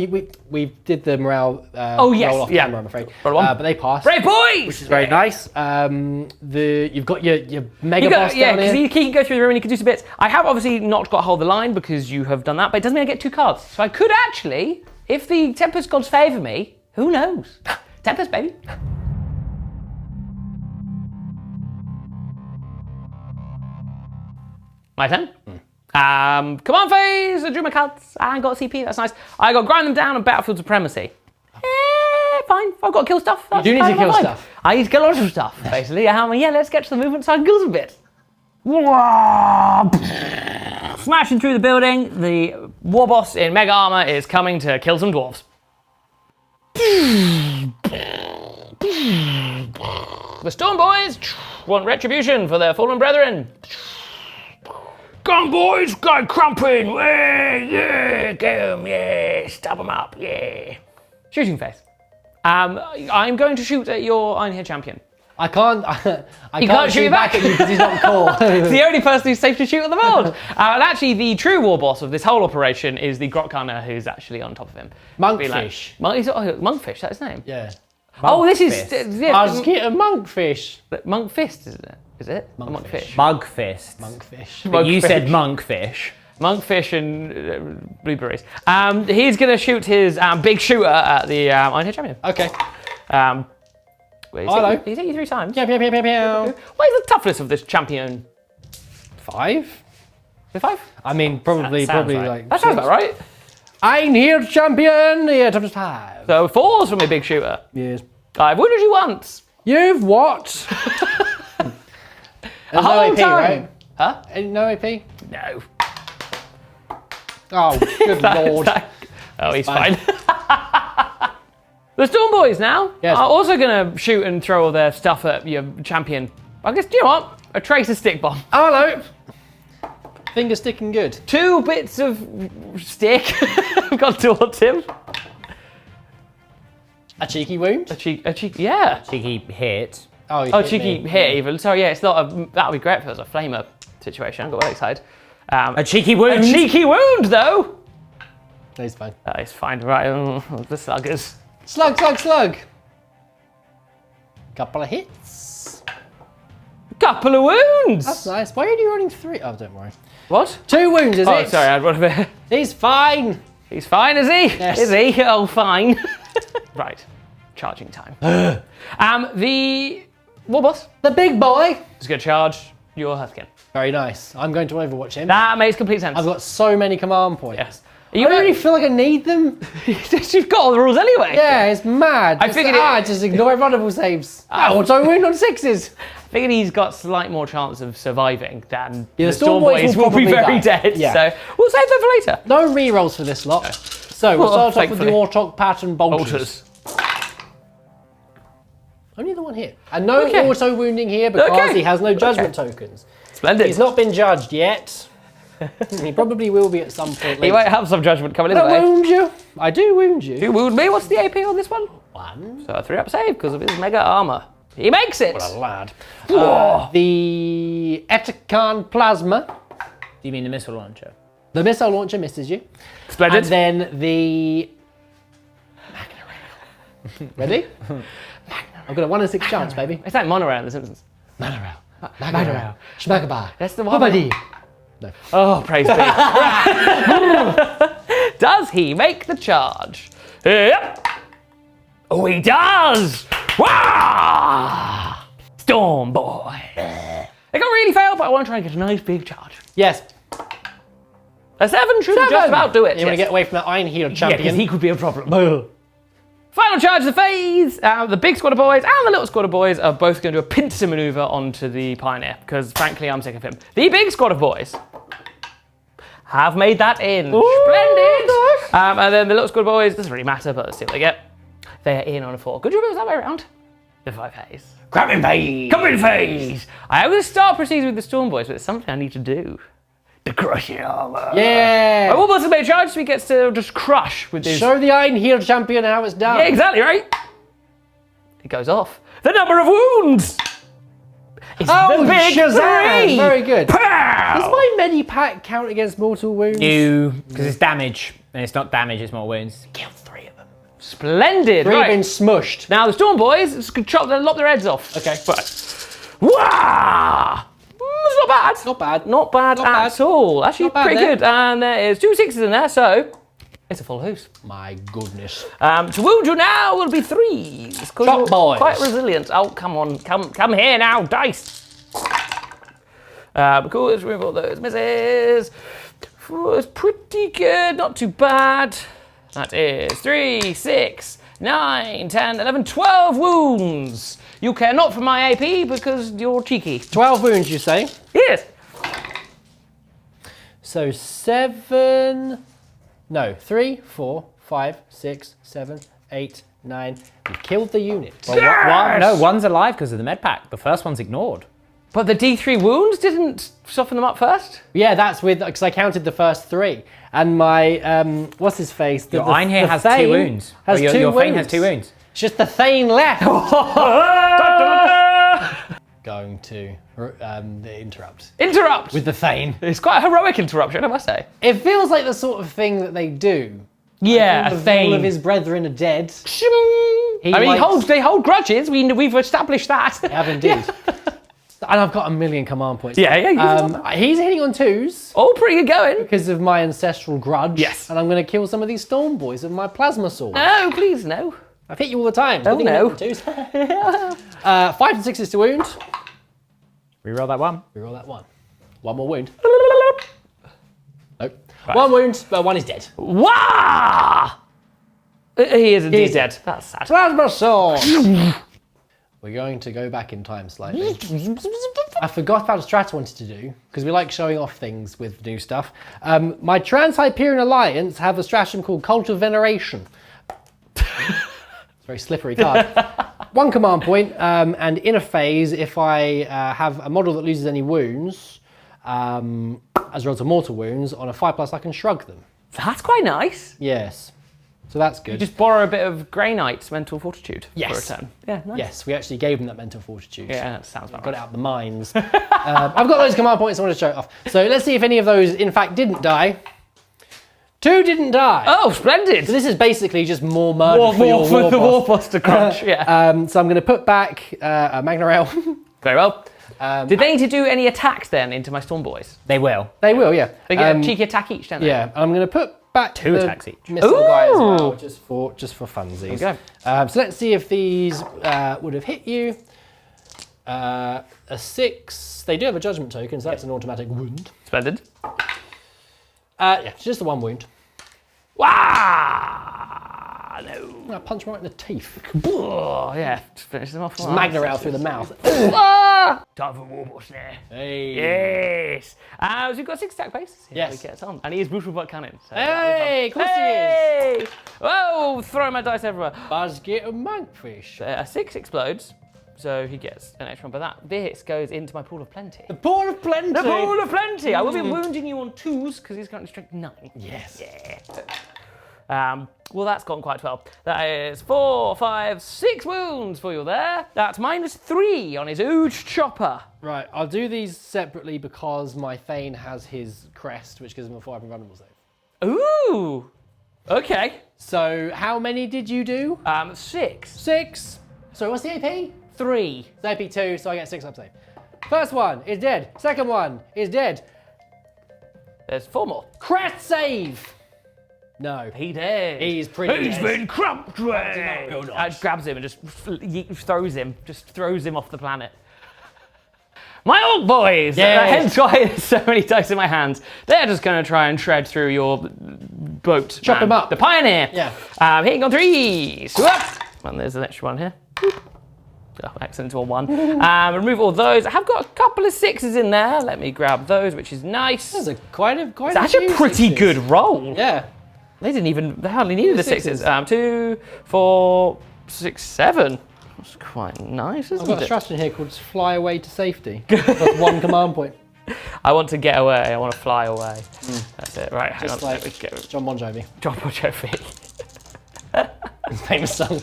A: we did the morale
B: Oh, yes,
A: roll off
B: yeah.
A: camera, I'm afraid.
B: Roll on.
A: But they passed.
B: Brave boys!
A: Which is very nice. You've got your mega boss
B: Yeah,
A: down
B: because
A: here.
B: he can go through the room and he can do some bits. I have obviously not got hold of the line because you have done that, but it doesn't mean I get 2 cards. So I could actually, if the Tempest gods favour me, who knows? Tempest, baby. My turn. Command phase, I drew my cards, I got CP, that's nice. I got grind them down and battlefield supremacy. Fine, I've got to kill stuff.
A: You do need to kill stuff.
B: I need to kill lots of stuff, basically. Yeah, let's get to the movement so I can kill some bits. Smashing through the building, the war boss in mega armor is coming to kill some dwarves. The Storm Boys want retribution for their fallen brethren. Come on, boys, go crumping, yeah, get them, yeah, stab them up, yeah. Shooting phase. I'm going to shoot at your Eynhir Champion.
A: I can't
B: shoot
A: back at you because he's not cool.
B: He's the only person who's safe to shoot on the board. And actually, the true war boss of this whole operation is the Grotgunner who's actually on top of him.
A: Monkfish.
B: Monkfish, that's his name.
A: Yeah.
B: Oh, this is
A: I was getting a monkfish.
B: Monkfist, isn't it? Is it?
A: Monkfish.
D: Mugfist.
A: Monkfish.
D: But you said monkfish.
B: Monkfish and blueberries. He's going to shoot his big shooter at the Eynhir Champion.
A: Okay.
B: Hello. He's hit you 3 times.
A: Pew, pew, pew, pew, pew.
B: What is the toughness of this champion?
A: 5?
B: Is it 5?
A: I mean, probably
D: sounds right.
A: like.
B: That sounds about right.
A: Eynhir Champion. Yeah, toughness 5.
B: So 4s from a big shooter.
A: Yes.
B: I've wounded you once.
A: You've what?
B: A whole time.
A: Right? Huh? No AP?
B: No.
A: Oh, good lord.
B: Oh, he's fine. The Storm Boys now
A: Yes.
B: are also going to shoot and throw all their stuff at your champion. I guess, do you know what? A tracer stick bomb.
A: Oh, hello. Finger sticking good.
B: 2 bits of stick got towards him.
A: A cheeky wound?
B: A cheeky, yeah.
D: Cheeky hit.
A: Oh, you
B: Oh,
A: hit
B: cheeky
A: me.
B: hit even. Sorry, yeah, it's not a, that would be great if it was a flamer situation. I got well excited.
D: A cheeky wound.
B: A cheeky wound, though.
A: No, he's fine.
B: That is fine, right? The sluggers.
A: Slug, slug, slug. Couple of hits.
B: Couple of wounds.
A: That's nice. Why are you running 3? Oh, don't worry.
B: What?
A: 2 wounds, is
B: Oh,
A: it?
B: sorry, I had one of it.
A: He's fine.
B: He's fine, is he?
A: Yes.
B: Is he? Oh, fine. Right, charging time. The war boss
A: The big boy.
B: is going to charge your Hearthkin.
A: Very nice. I'm going to overwatch him.
B: That makes complete sense.
A: I've got so many command points.
B: Yes.
A: I don't really feel like I need them.
B: You've got all the rules anyway.
A: Yeah, it's mad.
B: I figured
A: just ignore vulnerable saves. Auto wound on 6s.
B: I figured he's got slight more chance of surviving than
A: Yeah,
B: the Storm Boys will be
A: probably
B: very
A: die.
B: dead.
A: Yeah.
B: So we'll save them for later.
A: No rerolls for this lot. So we'll
B: Well,
A: start off with the
B: thankfully.
A: Autok pattern bolters. Only the one here. And no
B: Okay.
A: auto wounding here because
B: Okay.
A: he has no judgment tokens.
B: Splendid.
A: He's not been judged yet. He probably will be at some point
B: He
A: later.
B: might have some judgment coming in
A: I
B: the way.
A: wound you. I do wound you.
B: You wound me. What's the AP on this one?
A: 1.
B: So a 3-up save because of his mega armor. He makes it.
A: What a lad.
B: Whoa.
A: The Hearthkyn Plasma.
D: Do you mean the missile launcher?
A: The missile launcher misses you.
B: Splendid.
A: And then the Magna Rail. Ready? I've got a 1 in 6 chance, baby.
B: It's like monorail in The Simpsons.
A: Magna Rail. Magna Rail. Schmagaba.
B: That's the one.
A: Bobadi.
B: Oh, praise be. Does he make the charge? Yep. Oh, he does. Wah! Storm boy. It got really failed, but I want to try and get a nice big charge.
A: Yes.
B: A 7 should just about do it.
A: You want to get away from that Eynhir
B: Yeah,
A: Champion?
B: because he could be a problem. Final charge of the phase! The big squad of boys and the little squad of boys are both going to do a pincer maneuver onto the Pioneer, because frankly, I'm sick of him. The big squad of boys have made that in.
A: Ooh,
B: Splendid! And then the little squad of boys, doesn't really matter, but let's see what they get. They are in on a 4. Good job it was that way around. The 5 phase.
A: Grab in phase!
B: Come in phase! I will start proceeding with the Storm Boys, but it's something I need to do. The crushing armor.
A: Yeah!
B: I will also make a charge so he gets to just crush with his...
A: Show the Eynhir Champion how it's done.
B: Yeah, exactly, right? It goes off. The number of wounds! It's
A: Oh,
B: the big
A: Shazam!
B: 3!
A: Very good.
B: Pow!
A: Does my Medipack count against mortal wounds?
D: No, because it's damage. And it's not damage, it's more wounds.
A: Kill 3 of them.
B: Splendid,
A: 3
B: right.
A: been smushed.
B: Now the Storm Boys, just gonna lop their heads off.
A: Okay.
B: Right. Wah! It's not bad.
A: Not bad.
B: Not bad
A: Not
B: at
A: bad.
B: all. Actually,
A: Not bad
B: pretty
A: there.
B: good. And there is 2 6s in there, so it's a full house.
A: My goodness.
B: To wound you now will be 3s. Because
A: Chop
B: you're
A: boys.
B: quite resilient. Oh, come on. Come here now, dice. Cool, let's remove all those misses. It's pretty good, not too bad. That is 3, 6, 9, 10, 11, 12 wounds. You care not for my AP because you're cheeky.
A: 12 wounds, you say?
B: Yes.
A: So 7... No, 3, 4, 5, 6, 7, 8, 9. You killed the unit.
D: Well, no, one's alive because of the med pack. The first one's ignored.
B: But the D3 wounds didn't soften them up first?
A: Yeah, that's with... Because I counted the first 3. And my... what's his face?
D: Your Eynhir has 2 wounds.
A: Has
D: Or
A: 2
D: your
A: wounds.
D: Thane has 2 wounds.
A: It's just the Thane left. Going to the interrupt.
B: Interrupt!
A: With the Thane.
B: It's quite a heroic interruption, I must say.
A: It feels like the sort of thing that they do.
B: Yeah,
A: All of his brethren are dead.
B: I mean, they hold grudges. We've established that.
A: They have indeed. And I've got a million command points.
B: Yeah.
A: He's hitting on 2s
B: All pretty good going.
A: because of my ancestral grudge.
B: Yes.
A: And I'm going to kill some of these Storm Boys with my plasma sword.
B: No, please, no.
A: I've hit you all the time.
B: Oh, no.
A: 5 and 6s to wound.
D: Reroll that 1.
A: Reroll that 1. 1 more wound. Nope.
B: Right.
A: 1 wound, but 1 is dead.
B: Wah! He is indeed dead. That's sad.
A: Plasma sword! We're going to go back in time slightly. I forgot about a strat I wanted to do, because we like showing off things with new stuff. My Trans-Hyperion Alliance have a stratagem called Cult of Veneration. It's a very slippery card. 1 command point, and in a phase, if I have a model that loses any wounds, as a result of mortal wounds, on a 5+, I can shrug them.
B: That's quite nice.
A: Yes. So that's good.
B: You just borrow a bit of Grey Knight's mental fortitude
A: Yes.
B: for a turn. Yeah, nice.
A: Yes, we actually gave them that mental fortitude.
B: Yeah, that sounds about
A: Got
B: right.
A: it out the mines. I've got those command points I want to show it off. So let's see if any of those, in fact, didn't die. 2 didn't die.
B: Oh, splendid!
A: So this is basically just more murder for your
B: for the
A: war boss.
B: war boss to crunch, yeah.
A: So I'm going to put back a Magna Rail.
B: Very well. Did they need to do any attacks then into my Storm Boys?
D: They will.
A: They will, yeah.
B: They get a cheeky attack each, don't they?
A: Yeah, and I'm going to put back
D: 2
A: the
D: attacks each.
A: missile guy as well,
B: Ooh.
A: just for funsies.
B: There we
A: So let's see if these would have hit you. A 6. They do have a judgment token, so that's an automatic wound.
B: Splendid.
A: Yeah, it's just the 1 wound.
B: Wah! No.
A: I punch him right in the teeth.
B: Oh, yeah, just finish them off.
A: Magna Rail through the mouth.
B: Ah! Time for war boss now.
A: Hey.
B: Yes. So we've got 6 attack base.
A: Yes.
B: We get on. And he is brutal butt cannon. So
A: Hey, of course
B: hey! Whoa, throwing my dice everywhere.
A: Basket of monkfish.
B: A 6 explodes, so he gets an extra one. But that this goes into my pool of plenty.
A: The Pool of Plenty.
B: The pool of plenty. I will be wounding you on 2s because he's currently strength 9.
A: Yes.
B: Yeah. Well, that's gone quite well. That is 4, 5, 6 wounds for you there. That's -3 on his Ooge Chopper.
A: Right, I'll do these separately because my Thane has his crest, which gives him a 5 invulnerable save.
B: Ooh. Okay.
A: So how many did you do?
B: 6.
A: 6. So what's the AP?
B: 3.
A: It's AP 2, so I get 6 up save. First one is dead. Second one is dead.
B: There's 4 more.
A: Crest save. No.
B: He did.
A: He's pretty
B: He's
A: dead.
B: been crumped. Grabs him and just throws him off the planet. My Ork boys!
A: Yay.
B: Hence why there's so many dice in my hands. They're just going to try and shred through your boat.
A: Chop them up.
B: The Pioneer.
A: Yeah.
B: Hitting on 3. Swoop. And there's an extra one here. Oh, accident to a 1. Remove all those. I have got a couple of 6s in there. Let me grab those, which is nice.
A: That's quite a
B: That's a pretty
A: sixes.
B: good roll.
A: Yeah.
B: They hardly needed the 6s. 2, 4, 6, 7. That's quite nice, isn't
A: I've got a
B: it?
A: strategy here called fly away to safety. That's 1 command point.
B: I want to get away. I want to fly away. That's it. Right, hang
A: Just
B: on.
A: like
B: Let me get
A: John Bon Jovi.
B: John Bon Jovi.
A: His famous song.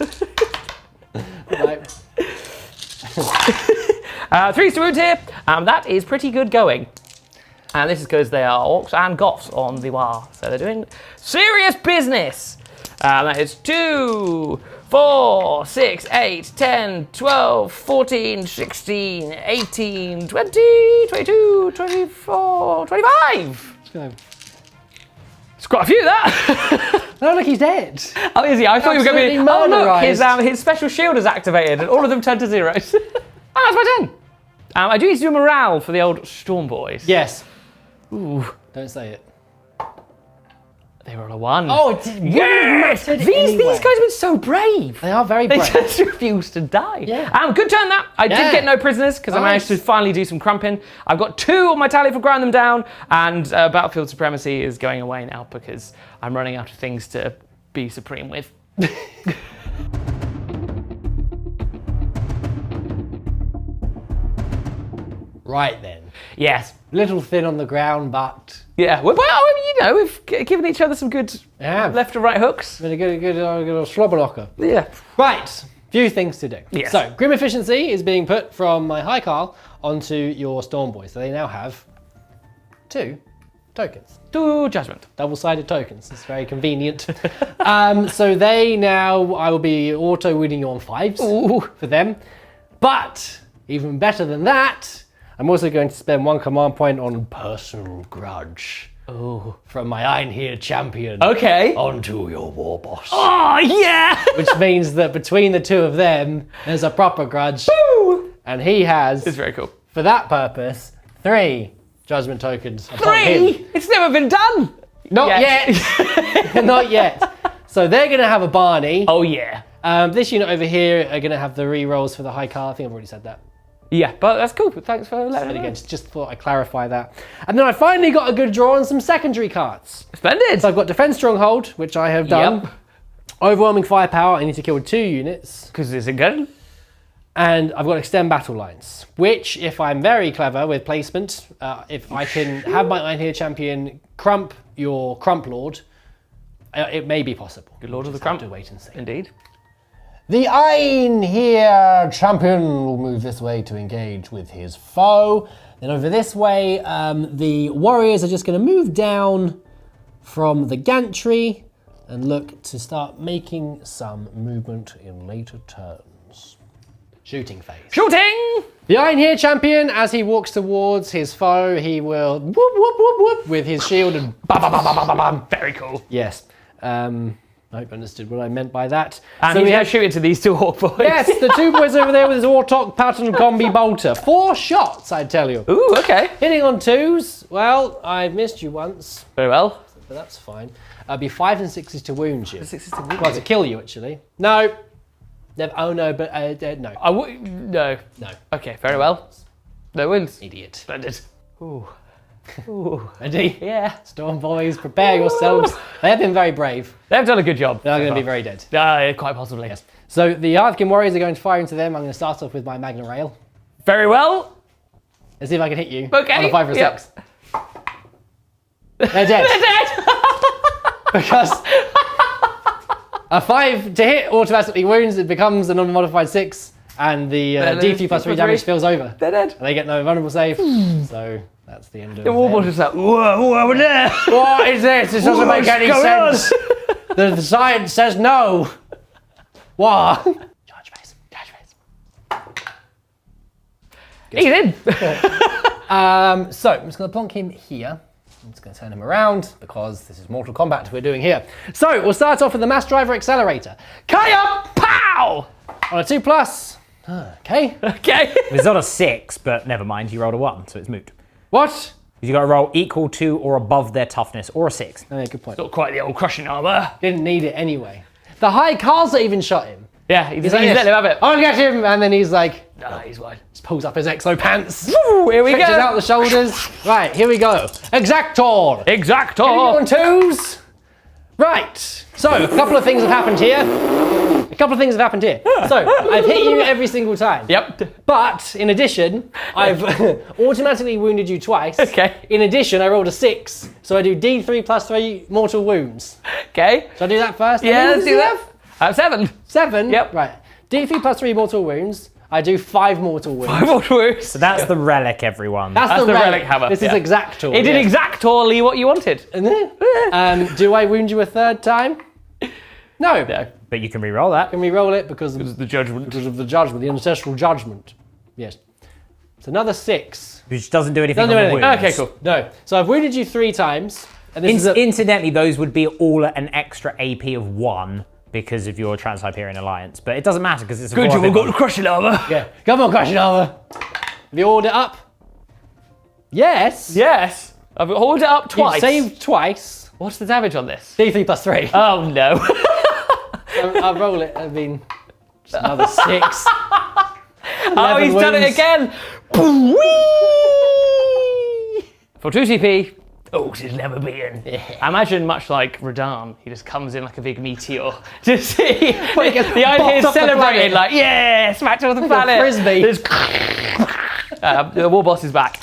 A: Right.
B: 3s to wound here. That is pretty good going. And this is because they are Orks and Goffs on the War. So they're doing serious business. That is 2, 4, 6, 8, 10, 12, 14, 16, 18, 20, 22, 24, 25. It's quite a few, that.
A: No, look, he's dead.
B: Oh, is he? I thought you were going to be.
A: Absolutely
B: Oh, look,
A: murderized.
B: his special shield is activated, and all of them turn to zeros. Oh, that's my turn. I do need to do morale for the old Storm Boys.
A: Yes.
B: Ooh,
A: Don't say it.
B: they were on a 1.
A: Oh, it did.
B: yes!
A: Said it
B: These
A: anyway.
B: guys have been so brave.
A: They are very
B: They
A: brave.
B: just refuse to die.
A: Yeah.
B: Good turn that. I did
A: Yeah.
B: get no prisoners because I managed to finally do some crumping. I've got 2 on my tally for grinding them down, and Battlefield Supremacy is going away now because I'm running out of things to be supreme with.
A: Right then.
B: Yes.
A: Little thin on the ground, but
B: Yeah. Well, I mean, you know, we've given each other some good
A: yeah,
B: left and right hooks.
A: been a good slobberlocker.
B: Yeah.
A: Right. Few things to do.
B: Yes.
A: So, Grim Efficiency is being put from my High Kahl onto your Storm Boys. So they now have 2 tokens.
B: 2 judgment.
A: Double-sided tokens. It's very convenient. So they now, I will be auto-winning you on 5s for them. But, even better than that, I'm also going to spend 1 command point on Personal Grudge.
B: Oh.
A: From my Eynhir Champion
B: Okay.
A: onto your War Boss.
B: Oh, yeah!
A: Which means that between the 2 of them, there's a proper grudge. And he has,
B: It's very cool.
A: for that purpose, 3 judgment tokens. upon
B: 3?
A: him.
B: It's never been done!
A: Not yet. Not yet. So they're going to have a Barney.
B: Oh, yeah.
A: This unit over here are going to have the re-rolls for the High Kahl. I think I've already said that.
B: Yeah, but that's cool. Thanks for letting
A: And
B: me know.
A: again, just thought I'd clarify that. And then I finally got a good draw on some secondary cards.
B: Splendid!
A: So I've got Defense Stronghold, which I have done.
B: Yep.
A: Overwhelming Firepower, I need to kill 2 units.
B: Because is it good?
A: And I've got Extend Battle Lines, which, if I'm very clever with placement, if I can have my Eynhir Champion crump your Crump Lord, it may be possible.
B: Good Lord of the
A: Just have
B: Crump.
A: to wait and see.
B: Indeed.
A: The Eynhir Champion will move this way to engage with his foe. Then over this way, the Warriors are just going to move down from the gantry and look to start making some movement in later turns. Shooting phase.
B: Shooting!
A: The Eynhir Champion, as he walks towards his foe, he will whoop, whoop, whoop, whoop with his shield and bam, bam, bam, bam, bam, bam.
B: Very cool.
A: Yes. I hope you understood what I meant by that.
B: And
A: So
B: he's
A: we
B: now
A: have
B: shooting to these 2 Ork boys.
A: yes, the 2 boys over there with his Autok Pattern Combi Bolter. 4 shots, I tell you.
B: Ooh, okay.
A: Hitting on 2s. Well, I've missed you once,
B: Very well.
A: but that's fine. I'll be 5 and 6s to wound you.
B: 6s to wound
A: Well, to kill you, actually. No. Never. Oh no, but no.
B: No.
A: No.
B: Okay, very well. No wins.
A: Idiot.
B: Splendid. Ooh. Ooh.
A: Ready?
B: Yeah.
A: Storm boys, prepare yourselves. They have been very brave.
B: They've done a good job.
A: They're going to be very dead.
B: Quite possibly.
A: Yes. So the Hearthkin Warriors are going to fire into them. I'm going to start off with my Magna Rail.
B: Very well.
A: Let's see if I can hit you.
B: Okay.
A: On a 5 or 6.
B: Yep.
A: They're dead.
B: They're dead.
A: Because a 5 to hit automatically wounds, it becomes a non-modified 6, and the D3 plus 3 damage spills over.
B: They're dead.
A: And they get no vulnerable save, so that's the end of
B: The Warboss is like, whoa, over there.
A: What is this? This doesn't make any sense. The science says no. What? Charge phase. Charge phase.
B: He's in.
A: So I'm just going to plonk him here. I'm just going to turn him around because this is Mortal Kombat we're doing here. So we'll start off with the Mass Driver Accelerator. Kaya!
B: Pow!
A: On a 2+, Okay.
B: Okay.
D: It's not a 6, but never mind. You rolled a 1, so it's moot.
A: What?
D: You got to roll equal to or above their toughness, or a 6.
A: Oh, yeah, good point.
B: Not quite the old crushing armor.
A: Didn't need it anyway. The high Kahl's that even shot him.
B: Yeah, he's
A: like,
B: let him have it.
A: I'll get him, and then he's like,
B: No, he's wide.
A: just pulls up his exo pants.
B: Woo, here we
A: Stretches
B: go.
A: out the shoulders. Right, here we go. Exactor.
B: Exacto.
A: On twos. Right. So, a couple of things have happened here. So, I've hit you every single time.
B: Yep.
A: But, in addition, I've automatically wounded you twice.
B: Okay.
A: In addition, I rolled a 6. So I do D3 plus 3 mortal wounds.
B: Okay.
A: Shall I do that first?
B: Yeah,
A: How many
B: let's do
A: wounds
B: that. 7.
A: you have? 7?
B: Yep.
A: Right. D3 plus 3 mortal wounds. I do 5 mortal wounds.
B: 5 more wounds.
D: So that's the relic, everyone.
A: That's
B: the relic hammer,
A: This
B: yeah.
A: is Exactor.
B: It did
A: yes.
B: exactly what you wanted.
A: Do I wound you a third time? No.
B: No.
D: But you can re-roll that.
A: Can we roll it because of
B: The judgment.
A: the judgment, the ancestral judgment? Yes. It's another 6.
D: Which doesn't do anything
A: Doesn't do
D: on the
A: anything.
D: wounds.
B: Okay, cool.
A: No. So I've wounded you 3 times. And this is a,
D: Incidentally, those would be all at an extra AP of 1 because of your Trans-Hyperion Alliance. But it doesn't matter because it's a
B: Good job, we've
D: Dwarven
B: got the crushing armor.
A: yeah. Come on, crushing armor. Have you ordered it up? Yes.
B: Yes. I've hauled it up
A: You've
B: twice.
A: saved twice.
B: What's the damage on this?
A: D3 plus 3.
B: Oh no.
A: I'll roll it. I mean, just another 6.
B: Oh, he's done it
A: wounds.
B: again. Whee! For 2 CP, Orks is never beaten. I imagine much like Radahn, he just comes in like a big meteor. Just see
A: gets
B: the idea
A: bopped
B: is
A: off the
B: celebrating
A: planet.
B: like, yeah, smacked off the
A: a
B: planet.
A: frisbee.
B: There's- the war boss is back.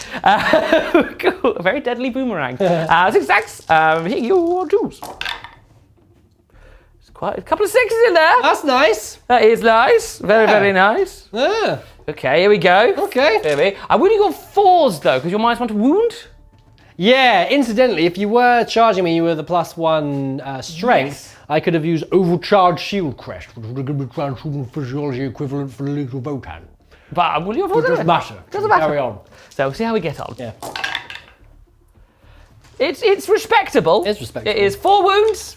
B: Cool. A very deadly boomerang. 6 attacks. Hit your 2s. There's quite a couple of 6s in there.
A: That's nice.
B: That is nice. Very, very nice.
A: Yeah.
B: Okay, here we go.
A: Okay.
B: Here we. I've only got 4s though, because you're -1 to wound.
A: Yeah, incidentally, if you were charging me, you were the +1 strength, I could have used Overcharged Shield Crest, which would have given me transhuman physiology equivalent for the Leagues of Votann.
B: But will you have
A: It doesn't matter.
B: Doesn't matter.
A: Carry on.
B: So we'll see how we get on.
A: Yeah.
B: It's respectable.
A: It's respectable.
B: It is 4 wounds.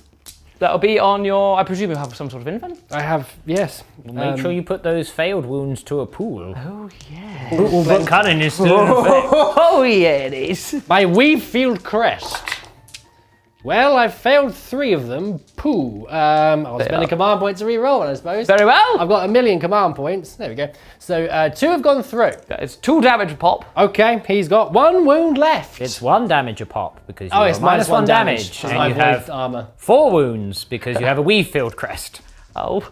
B: That'll be on your. I presume you have some sort of infant.
A: I have, yes.
D: Make sure you put those failed wounds to a pool.
B: Oh yeah.
D: But cunning is still in effect.
B: Oh yeah, it is.
A: My Weavefield Crest. Well, I've failed 3 of them. Pooh. I'll spend a command point to re-roll, I suppose.
B: Very well.
A: I've got 1,000,000 command points. There we go. So 2 have gone through.
B: It's 2 damage pop.
A: Okay, he's got 1 wound left.
D: It's 1 damage a pop because you
A: oh,
D: have
A: it's -1
D: damage.
A: And
D: And you have
A: armor.
D: 4 wounds because you have a Weavefield Crest.
B: Oh.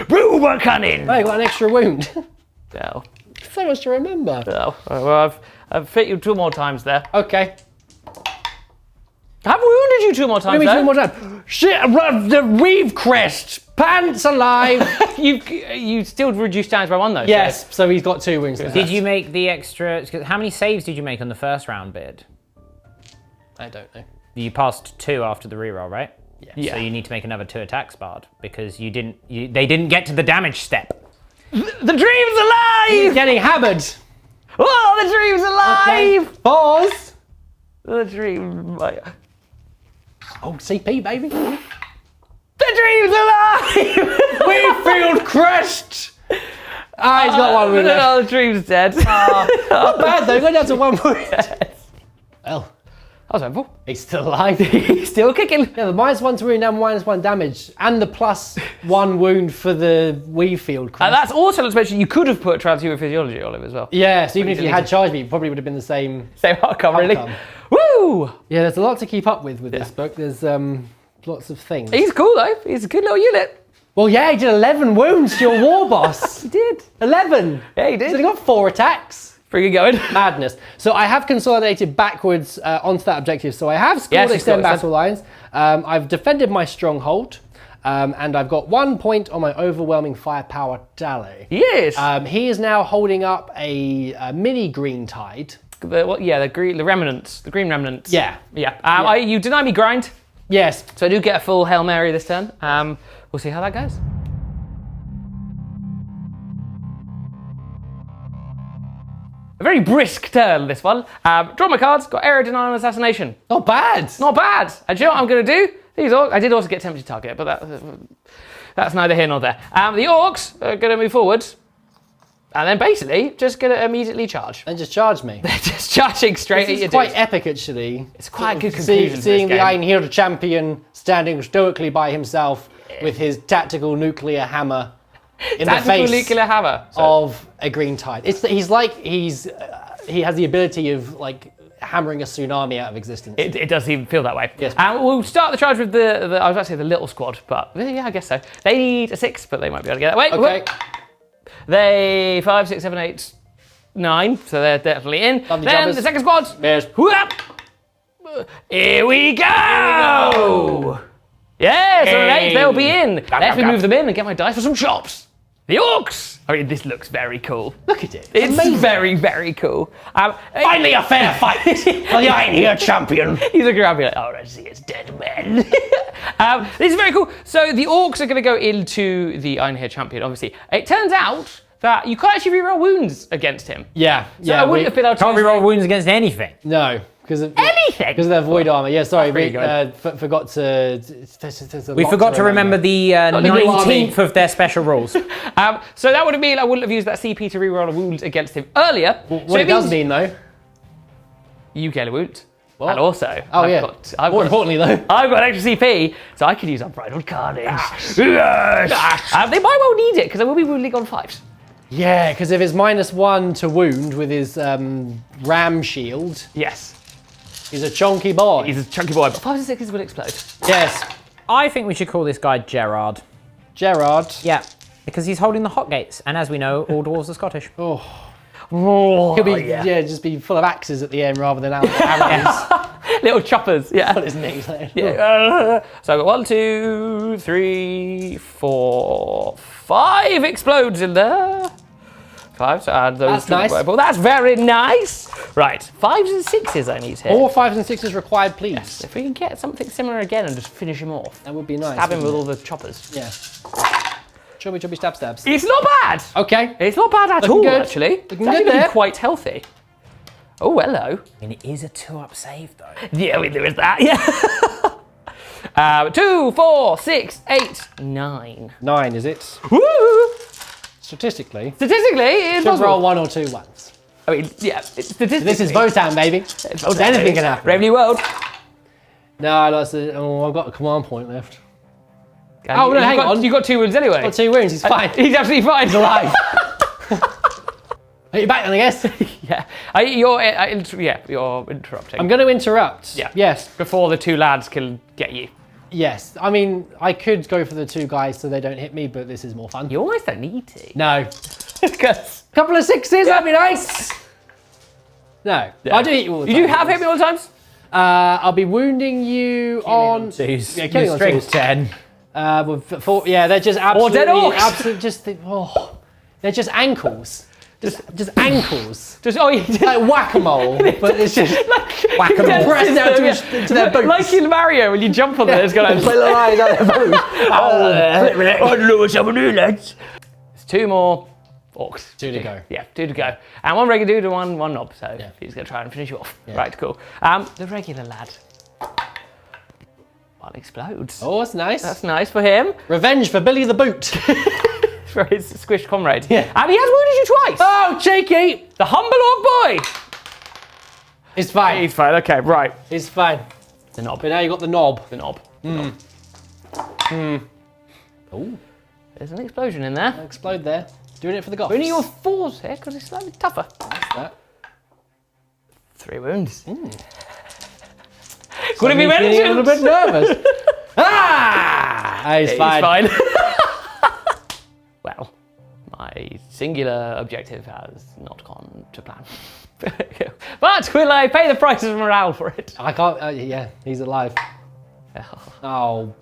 B: Brutal cunning.
A: Oh, you got an extra wound.
B: No.
A: So much to remember.
B: No. Well, I've hit you 2 more times there.
A: Okay.
B: I've wounded you 2 more times.
A: Give me
B: though.
A: 2 more times. Shit, the Weave Crest. Pants alive.
B: You still reduced damage by 1 though.
A: Yes, so he's got 2 wounds left.
D: Did you make the extra? How many saves did you make on the first round bid?
A: I don't know.
D: You passed 2 after the reroll, right?
A: Yeah.
D: So you need to make another 2 attacks, Bard, because you didn't. They didn't get to the damage step.
B: The dream's alive!
A: He's getting hammered.
B: Oh, the dream's alive!
A: Pause.
B: The dream.
A: Oh, CP, baby.
B: The dream's alive!
A: Weavefield Crest. Ah, he's got 1 wound left.
B: Oh, the dream's dead.
A: Not bad though, going down to 1 wound. Well,
B: I was hopeful.
A: he's still alive.
B: He's still kicking.
A: Yeah, the -1 to wound and -1 damage, and the +1 wound for the Weavefield Crest.
B: That's also, let's mention, you could have put transhuman physiology on him as well.
A: Yeah, so even if you
B: didn't
A: had charged me, it probably would have been the same.
B: Same outcome, really.
A: Outcome.
B: Woo!
A: Yeah, there's a lot to keep up with this book. There's lots of things.
B: He's cool though. He's a good little unit.
A: Well, yeah, he did 11 wounds to your war boss.
B: He did.
A: 11.
B: Yeah, he
A: He's
B: did.
A: only got 4 attacks.
B: Pretty good going.
A: Madness. So I have consolidated backwards onto that objective. So I have scored
B: Yes, you
A: extend
B: scored
A: battle lines. I've defended my stronghold. And I've got 1 point on my overwhelming firepower tally.
B: Yes.
A: He is now holding up a mini green tide.
B: The green remnants.
A: Yeah.
B: Yeah. You deny me grind,
A: Yes.
B: so I do get a full Hail Mary this turn. We'll see how that goes. A very brisk turn, this one. Draw my cards, got Area Denial and Assassination.
A: Not bad.
B: Not bad. And do you know what I'm going to do? I did also get Tempted Target, but that's neither here nor there. The Orks are going to move forward And then basically, just gonna immediately charge.
A: And just charge me.
B: Just charging straight at
A: This
B: your
A: is quite
B: dude.
A: epic, actually.
B: It's quite a good conclusion.
A: Seeing
B: to
A: the
B: this game.
A: Eynhir Champion standing stoically by himself with his tactical nuclear hammer in the face
B: nuclear hammer.
A: of a green tide. He has the ability of like hammering a tsunami out of existence.
B: It does even feel that way.
A: Yes.
B: And we'll start the charge with the I was about to say the little squad, but yeah, I guess so. They need a 6, but they might be able to get that. Wait,
A: Okay.
B: whoop. They 5, 6, 7, 8, 9, so they're definitely in.
A: Lovely
B: Then
A: jobbers.
B: the second squad.
A: Yes.
B: Whoop. Here we go! Yes, on an 8, they'll be in. Let me move them in and get my dice for some shops. The Orks! I mean, this looks very cool.
A: Look at it.
B: It's very, very cool.
A: Finally a fair fight for the Eynhir Champion.
B: He's looking around and be like, oh, I see it's dead men. This is very cool. So the Orks are going to go into the Eynhir Champion, obviously. It turns out that you can't actually reroll wounds against him.
A: Yeah,
B: So I wouldn't have been able to
D: Can't reroll wounds against anything.
A: No, because of
B: anything.
A: Because of their void armor. Yeah, sorry,
B: That's pretty
A: we
B: good.
A: forgot to.
D: We forgot to remember the
A: new army.
D: 19th of their special rules.
B: So that would mean I wouldn't have used that CP to reroll a wound against him earlier.
A: What it does mean, though.
B: You get a wound.
A: What?
B: And also,
A: Oh, yeah. More importantly, though.
B: I've got extra CP, so I could use Unbridled Carnage. Yes! They might well need it, because I will be wounding on 5s.
A: Yeah, because if it's -1 to wound with his ram shield,
B: Yes.
A: he's a chonky boy.
B: He's a chunky boy, but 5s and 6s will explode.
A: Yes.
D: I think we should call this guy Gerard.
A: Gerard.
D: Yeah, because he's holding the hot gates, and as we know, all dwarves are Scottish.
A: Oh.
B: Oh,
A: He'll be, just be full of axes at the end rather than arrows.
B: Little choppers, yeah.
A: What his name's like.
B: Yeah. So I've got 1, 2, 3, 4, 5 explodes in there. 5, so add those.
A: That's nice.
B: Well, that's very nice. Right, 5s and 6s I need here.
A: All 5s and 6s required, please.
B: If we can get something similar again and just finish him off.
A: That would be nice.
B: Stab him with
A: wouldn't
B: all the choppers.
A: it? Yeah. Chubby, chubby, stab, stabs.
B: It's not bad.
A: Okay.
B: It's not bad at
A: Looking
B: all,
A: good.
B: actually.
A: Looking
B: It's actually
A: good there.
B: quite healthy. Oh, hello.
D: I mean, it is a 2-up save, though.
B: Yeah, there is that, yeah. 2, 4, 6, 8, 9.
A: 9, is it?
B: Woo!
A: Statistically,
B: Statistically, it's
A: should roll
B: possible.
A: 1 or 2 ones.
B: I mean, yeah, statistically.
A: This is Votann, baby.
B: Votann,
A: Anything
B: baby.
A: can happen.
B: Brave New World.
A: No, that's the. Oh, I've got a command point left.
B: And
A: Oh, no, hang
B: got,
A: on.
B: You got 2 wounds anyway.
A: Got 2 wounds. He's fine.
B: He's absolutely fine. He's
A: alive. Are you back then, I guess?
B: Yeah. You're interrupting.
A: I'm going to interrupt.
B: Yeah.
A: Yes.
B: Before the 2 lads can get you.
A: Yes. I mean, I could go for the 2 guys so they don't hit me, but this is more fun.
B: You almost don't need to.
A: No.
B: Because
A: Couple of 6s, that'd be nice. No. I do hit you all the time.
B: you do have hit me all the times.
A: I'll be wounding you on.
D: Twos.
A: Yeah, killing on
D: Strength
A: twos.
D: 10.
A: With 4, yeah, they're just absolutely,
B: dead orcs.
A: They're just ankles. Just ankles.
B: Just you
A: Like whack-a-mole, but it's just
B: whack-a-mole.
A: pressed down to their boots.
B: Like in Mario, when you jump on there, it's going
A: Pull the lines out their boots.
B: I don't know what's happening, lads. There's 2 more Orks.
A: 2 to go.
B: Yeah, 2 to go. And 1 regular dude and one knob, so he's going to try and finish you off.
A: Yeah.
B: Right, cool. The regular lad. 1 explodes.
A: Oh, that's nice.
B: That's nice for him.
A: Revenge for Billy the Boot.
B: For his squished comrade.
A: Yeah.
B: And he has wounded you twice.
A: Oh, cheeky.
B: The humble Ork boy.
A: It's fine.
B: He's fine, okay, right.
A: It's fine.
B: The knob.
A: But now you got the knob.
B: The knob.
A: Oh,
B: There's an explosion in there.
A: explode there. Doing it for the Goffs.
B: Only your 4s here, because it's slightly tougher.
A: That.
B: 3 wounds.
A: Could
B: have been
A: a little
B: mentioned.
A: bit nervous. It's fine.
B: It's fine. Well, my singular objective has not gone to plan. But will I pay the price of morale for it?
A: I can't. Yeah, he's alive. Oh.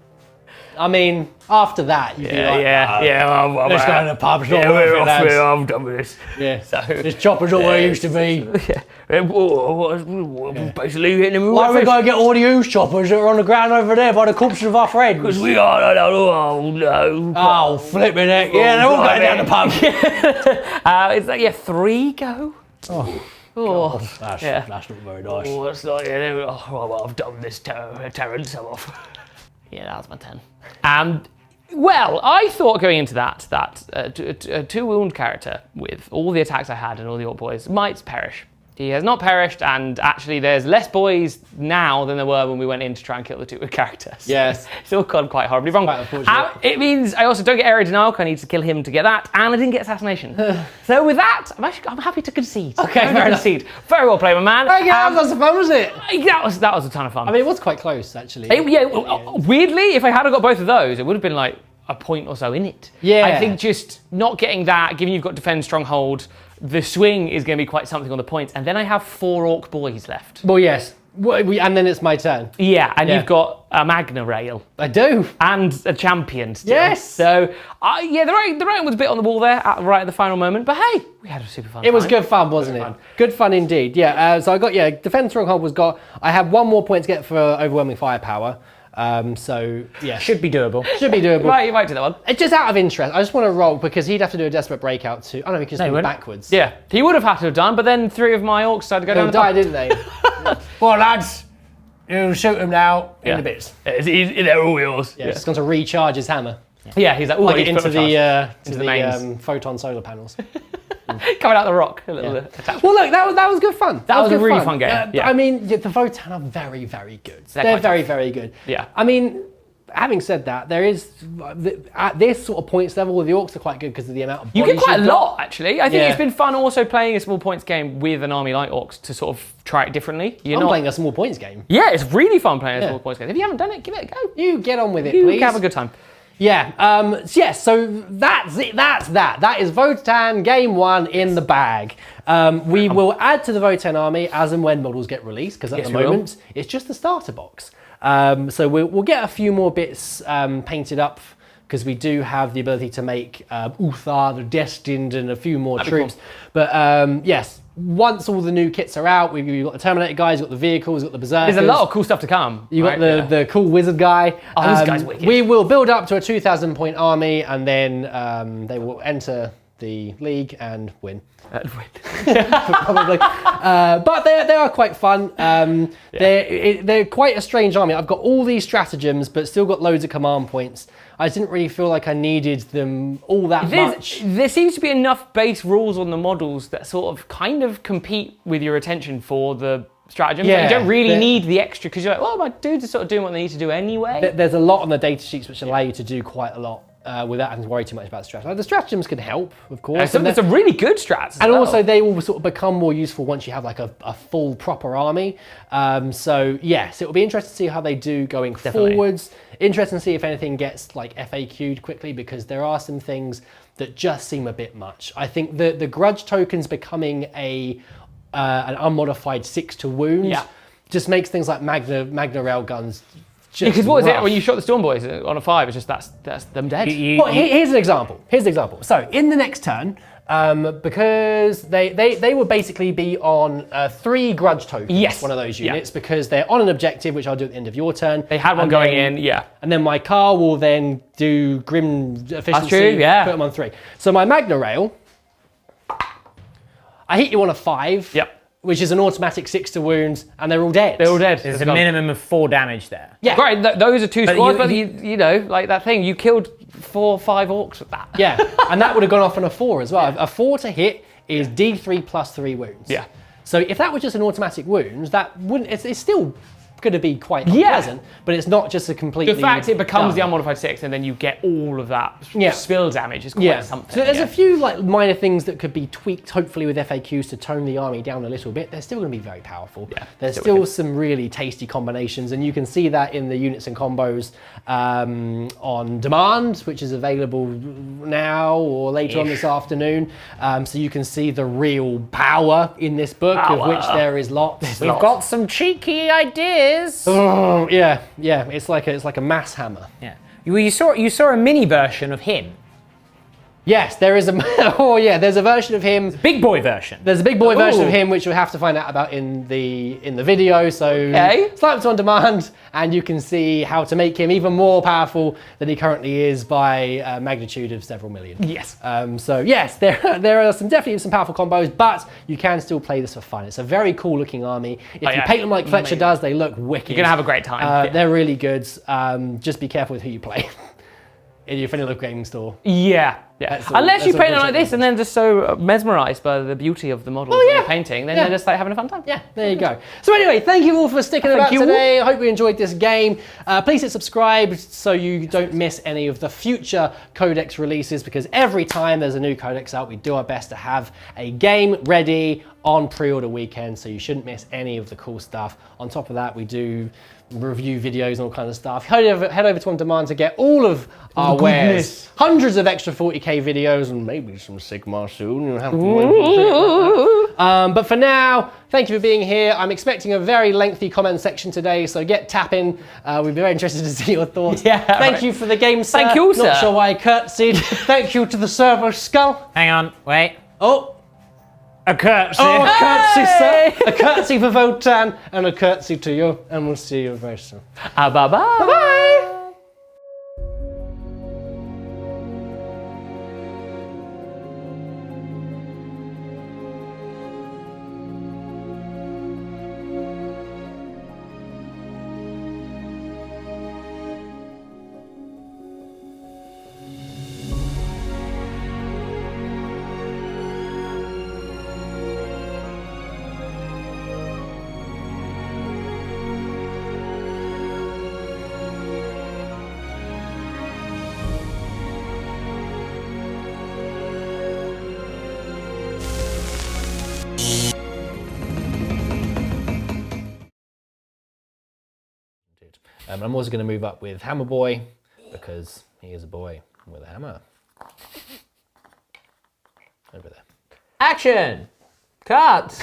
A: I mean, after that, you'd be like,
B: I'm
A: let's go to the pub. It's not
B: Yeah,
A: worth
B: we're
A: it,
B: off
A: lads.
B: here, I'm done with this.
A: Yeah.
B: So,
A: This chopper's not where it used to be.
B: Basically hitting him with
A: Why are we
B: weapons.
A: going to get all the used choppers that are on the ground over there by the corpses of our friends?
B: Because we are, no.
A: Oh, flipping heck. Yeah, they're all going down the pub.
B: It's like, 3 go. Oh,
A: That's not very nice.
B: Oh, it's like, I've done this Terrence, I'm off. Yeah, that was my 10. Well, I thought going into that a 2-wound character with all the attacks I had and all the Orc boys might perish. He has not perished, and actually there's less boys now than there were when we went in to try and kill the 2 characters.
A: Yes.
B: It's all gone quite horribly wrong.
A: Quite unfortunate.
B: It means I also don't get area denial, because I need to kill him to get that, and I didn't get assassination. So with that, I'm happy to concede.
A: Okay,
B: I'm
A: fair
B: happy to concede. Very well played, my man.
A: Okay, that was fun, was it?
B: That was a ton of fun.
A: I mean, it was quite close, actually.
B: Weirdly, if I had got both of those, it would have been like a point or so in it.
A: Yeah.
B: I think just not getting that, given you've got defend stronghold, the swing is going to be quite something on the points, and then I have 4 Orc boys left.
A: Well, yes. And then it's my turn.
B: Yeah, and you've got a Magna rail.
A: I do.
B: And a champion still.
A: Yes.
B: So, the writing was a bit on the wall there, right at the final moment, but hey, we had a super fun time.
A: It was good fun, wasn't it? Good fun indeed. Yeah, so I got, Defend Stronghold I had 1 more point to get for Overwhelming Firepower. So, yeah.
D: Should be doable.
A: Should be doable.
B: You might do that one.
A: It's just out of interest. I just want to roll because he'd have to do a desperate breakout too. Oh no, he could just move backwards.
B: Yeah, he would have had to have done, but then 3 of my Orcs decided to go down
A: They
B: the top.
A: died, didn't they? Well, lads, you shoot him now in the bits.
B: They're all yours.
A: Yeah, just going to recharge his hammer.
B: Yeah, he's like, oh,
A: Plug it into the
B: mains.
A: photon solar panels.
B: Coming out the rock. A little attachment.
A: Well, look, that was good fun.
B: That was a
A: good
B: really fun game.
A: I mean, the Votann are very, very good. They're very, very good.
B: Yeah.
A: I mean, having said that, there is at this sort of points level, the Orcs are quite good because of the amount of
B: you
A: bodies
B: get quite a
A: you've got.
B: lot, actually. I think it's been fun also playing a small points game with an army like Orcs to sort of try it differently.
A: I'm playing a small points game.
B: Yeah, it's really fun playing a small points game. If you haven't done it, give it a go.
A: You get on with it,
B: You
A: please.
B: have a good time.
A: Yeah, so that's it. That's that. That is Votann Game 1 in the bag. We will add to the Votann army as and when models get released, because at the moment it's just the starter box. So we'll get a few more bits painted up, because we do have the ability to make Uthar the Destined and a few more troops.
B: Cool.
A: But yes, once all the new kits are out, we've got the Terminator guys, we've got the vehicles, we've got the Berserkers.
B: There's a lot of cool stuff to come.
A: You've got the cool wizard guy.
B: Oh, this guy's wicked.
A: We will build up to a 2,000 point army, and then they will enter the league and win. Probably. But they are quite fun. They're quite a strange army. I've got all these stratagems, but still got loads of command points. I didn't really feel like I needed them all that much.
B: There seems to be enough base rules on the models that sort of kind of compete with your attention for the stratagems.
A: Yeah,
B: you don't really need the extra, because you're like, well, my dudes are sort of doing what they need to do anyway.
A: There's a lot on the data sheets which allow you to do quite a lot without having to worry too much about stratagems. Like, the stratagems can help, of course.
B: It's a really good strats.
A: And also they will sort of become more useful once you have like a full proper army. So yes, it will be interesting to see how they do going forwards. Interesting to see if anything gets like FAQ'd quickly, because there are some things that just seem a bit much. I think the grudge tokens becoming an unmodified 6 to wound just makes things like Magna rail guns.
B: Because what is it when you shot the Storm Boys on a 5? It's just that's them dead.
A: Well, here's an example. So in the next turn, because they will basically be on 3 grudge tokens.
B: Yes.
A: One of those units, because they're on an objective, which I'll do at the end of your turn.
B: They had one going in,
A: and then my Kahl will then do grim efficiency.
B: That's true, yeah.
A: Put them on 3. So my Magna rail, I hit you on a 5.
B: Yep.
A: Which is an automatic 6 to wounds, and they're all dead.
B: They're all dead.
D: There's a minimum of 4 damage there.
A: Yeah.
B: Great, those are 2 squads, but
D: you-
B: you know, like that thing, you killed 4 or 5 Orcs with that.
A: Yeah, and that would have gone off on a 4 as well. A 4 to hit is D3 plus 3 wounds.
B: Yeah.
A: So if that was just an automatic wound, that wouldn't. It's still going to be quite unpleasant, but it's not just a completely.
B: The fact it becomes the
A: done.
B: unmodified 6, and then you get all of that
A: Yeah.
B: spill damage is quite something.
A: So there's a few like minor things that could be tweaked, hopefully with FAQs, to tone the army down a little bit. They're still going to be very powerful.
B: Yeah,
A: There's
B: still
A: still some really tasty combinations, and you can see that in the units and combos on demand, which is available now or later on this afternoon. So you can see the real power in this book, of which there is lots.
D: We've got some cheeky ideas.
A: Oh, yeah. It's like a mass hammer.
D: Yeah. Well, you saw a mini version of him.
A: Yes, there is a. There's a version of him.
D: Big boy version.
A: There's a big boy version of him, which you'll have to find out about in the video. So slap it on demand, and you can see how to make him even more powerful than he currently is by a magnitude of several million.
B: Yes.
A: So yes, there are definitely some powerful combos, but you can still play this for fun. It's a very cool looking army. If you paint them like Fletcher does, they look wicked.
B: You're gonna have a great time.
A: They're really good. Just be careful with who you play. in your vanilla gaming store.
B: Yeah.
A: That's all-
B: Unless you
A: that's all
B: paint it like
A: project
B: this and then just so mesmerised by the beauty of the models
A: Oh, yeah.
B: you're painting, then
A: Yeah.
B: they're just like having a fun time.
A: Yeah, there you go. So anyway, thank you all for sticking around
B: you.
A: today. I hope you enjoyed this game. Please hit subscribe so you don't miss any of the future Codex releases, because every time there's a new Codex out, we do our best to have a game ready on pre-order weekend, so you shouldn't miss any of the cool stuff. On top of that, we do review videos and all kinds of stuff. Head over to On Demand to get all of our wares. Hundreds of extra 40k videos and maybe some Sigmar soon. You'll have to but for now, thank you for being here. I'm expecting a very lengthy comment section today, so get tapping. We'd be very interested to see your thoughts.
B: Yeah,
A: Thank you for the game, sir.
B: Thank you, sir.
A: Not sure why I curtsied. Thank you to the server skull.
D: Hang on, wait.
A: Oh.
D: A curtsy.
A: Oh, a curtsy, sir. A curtsy for Votann and a curtsy to you, and we'll see you very soon.
B: Bye-bye.
A: Bye. I'm also going to move up with Hammer Boy because he is a boy with a hammer. Over there.
B: Action! Cut!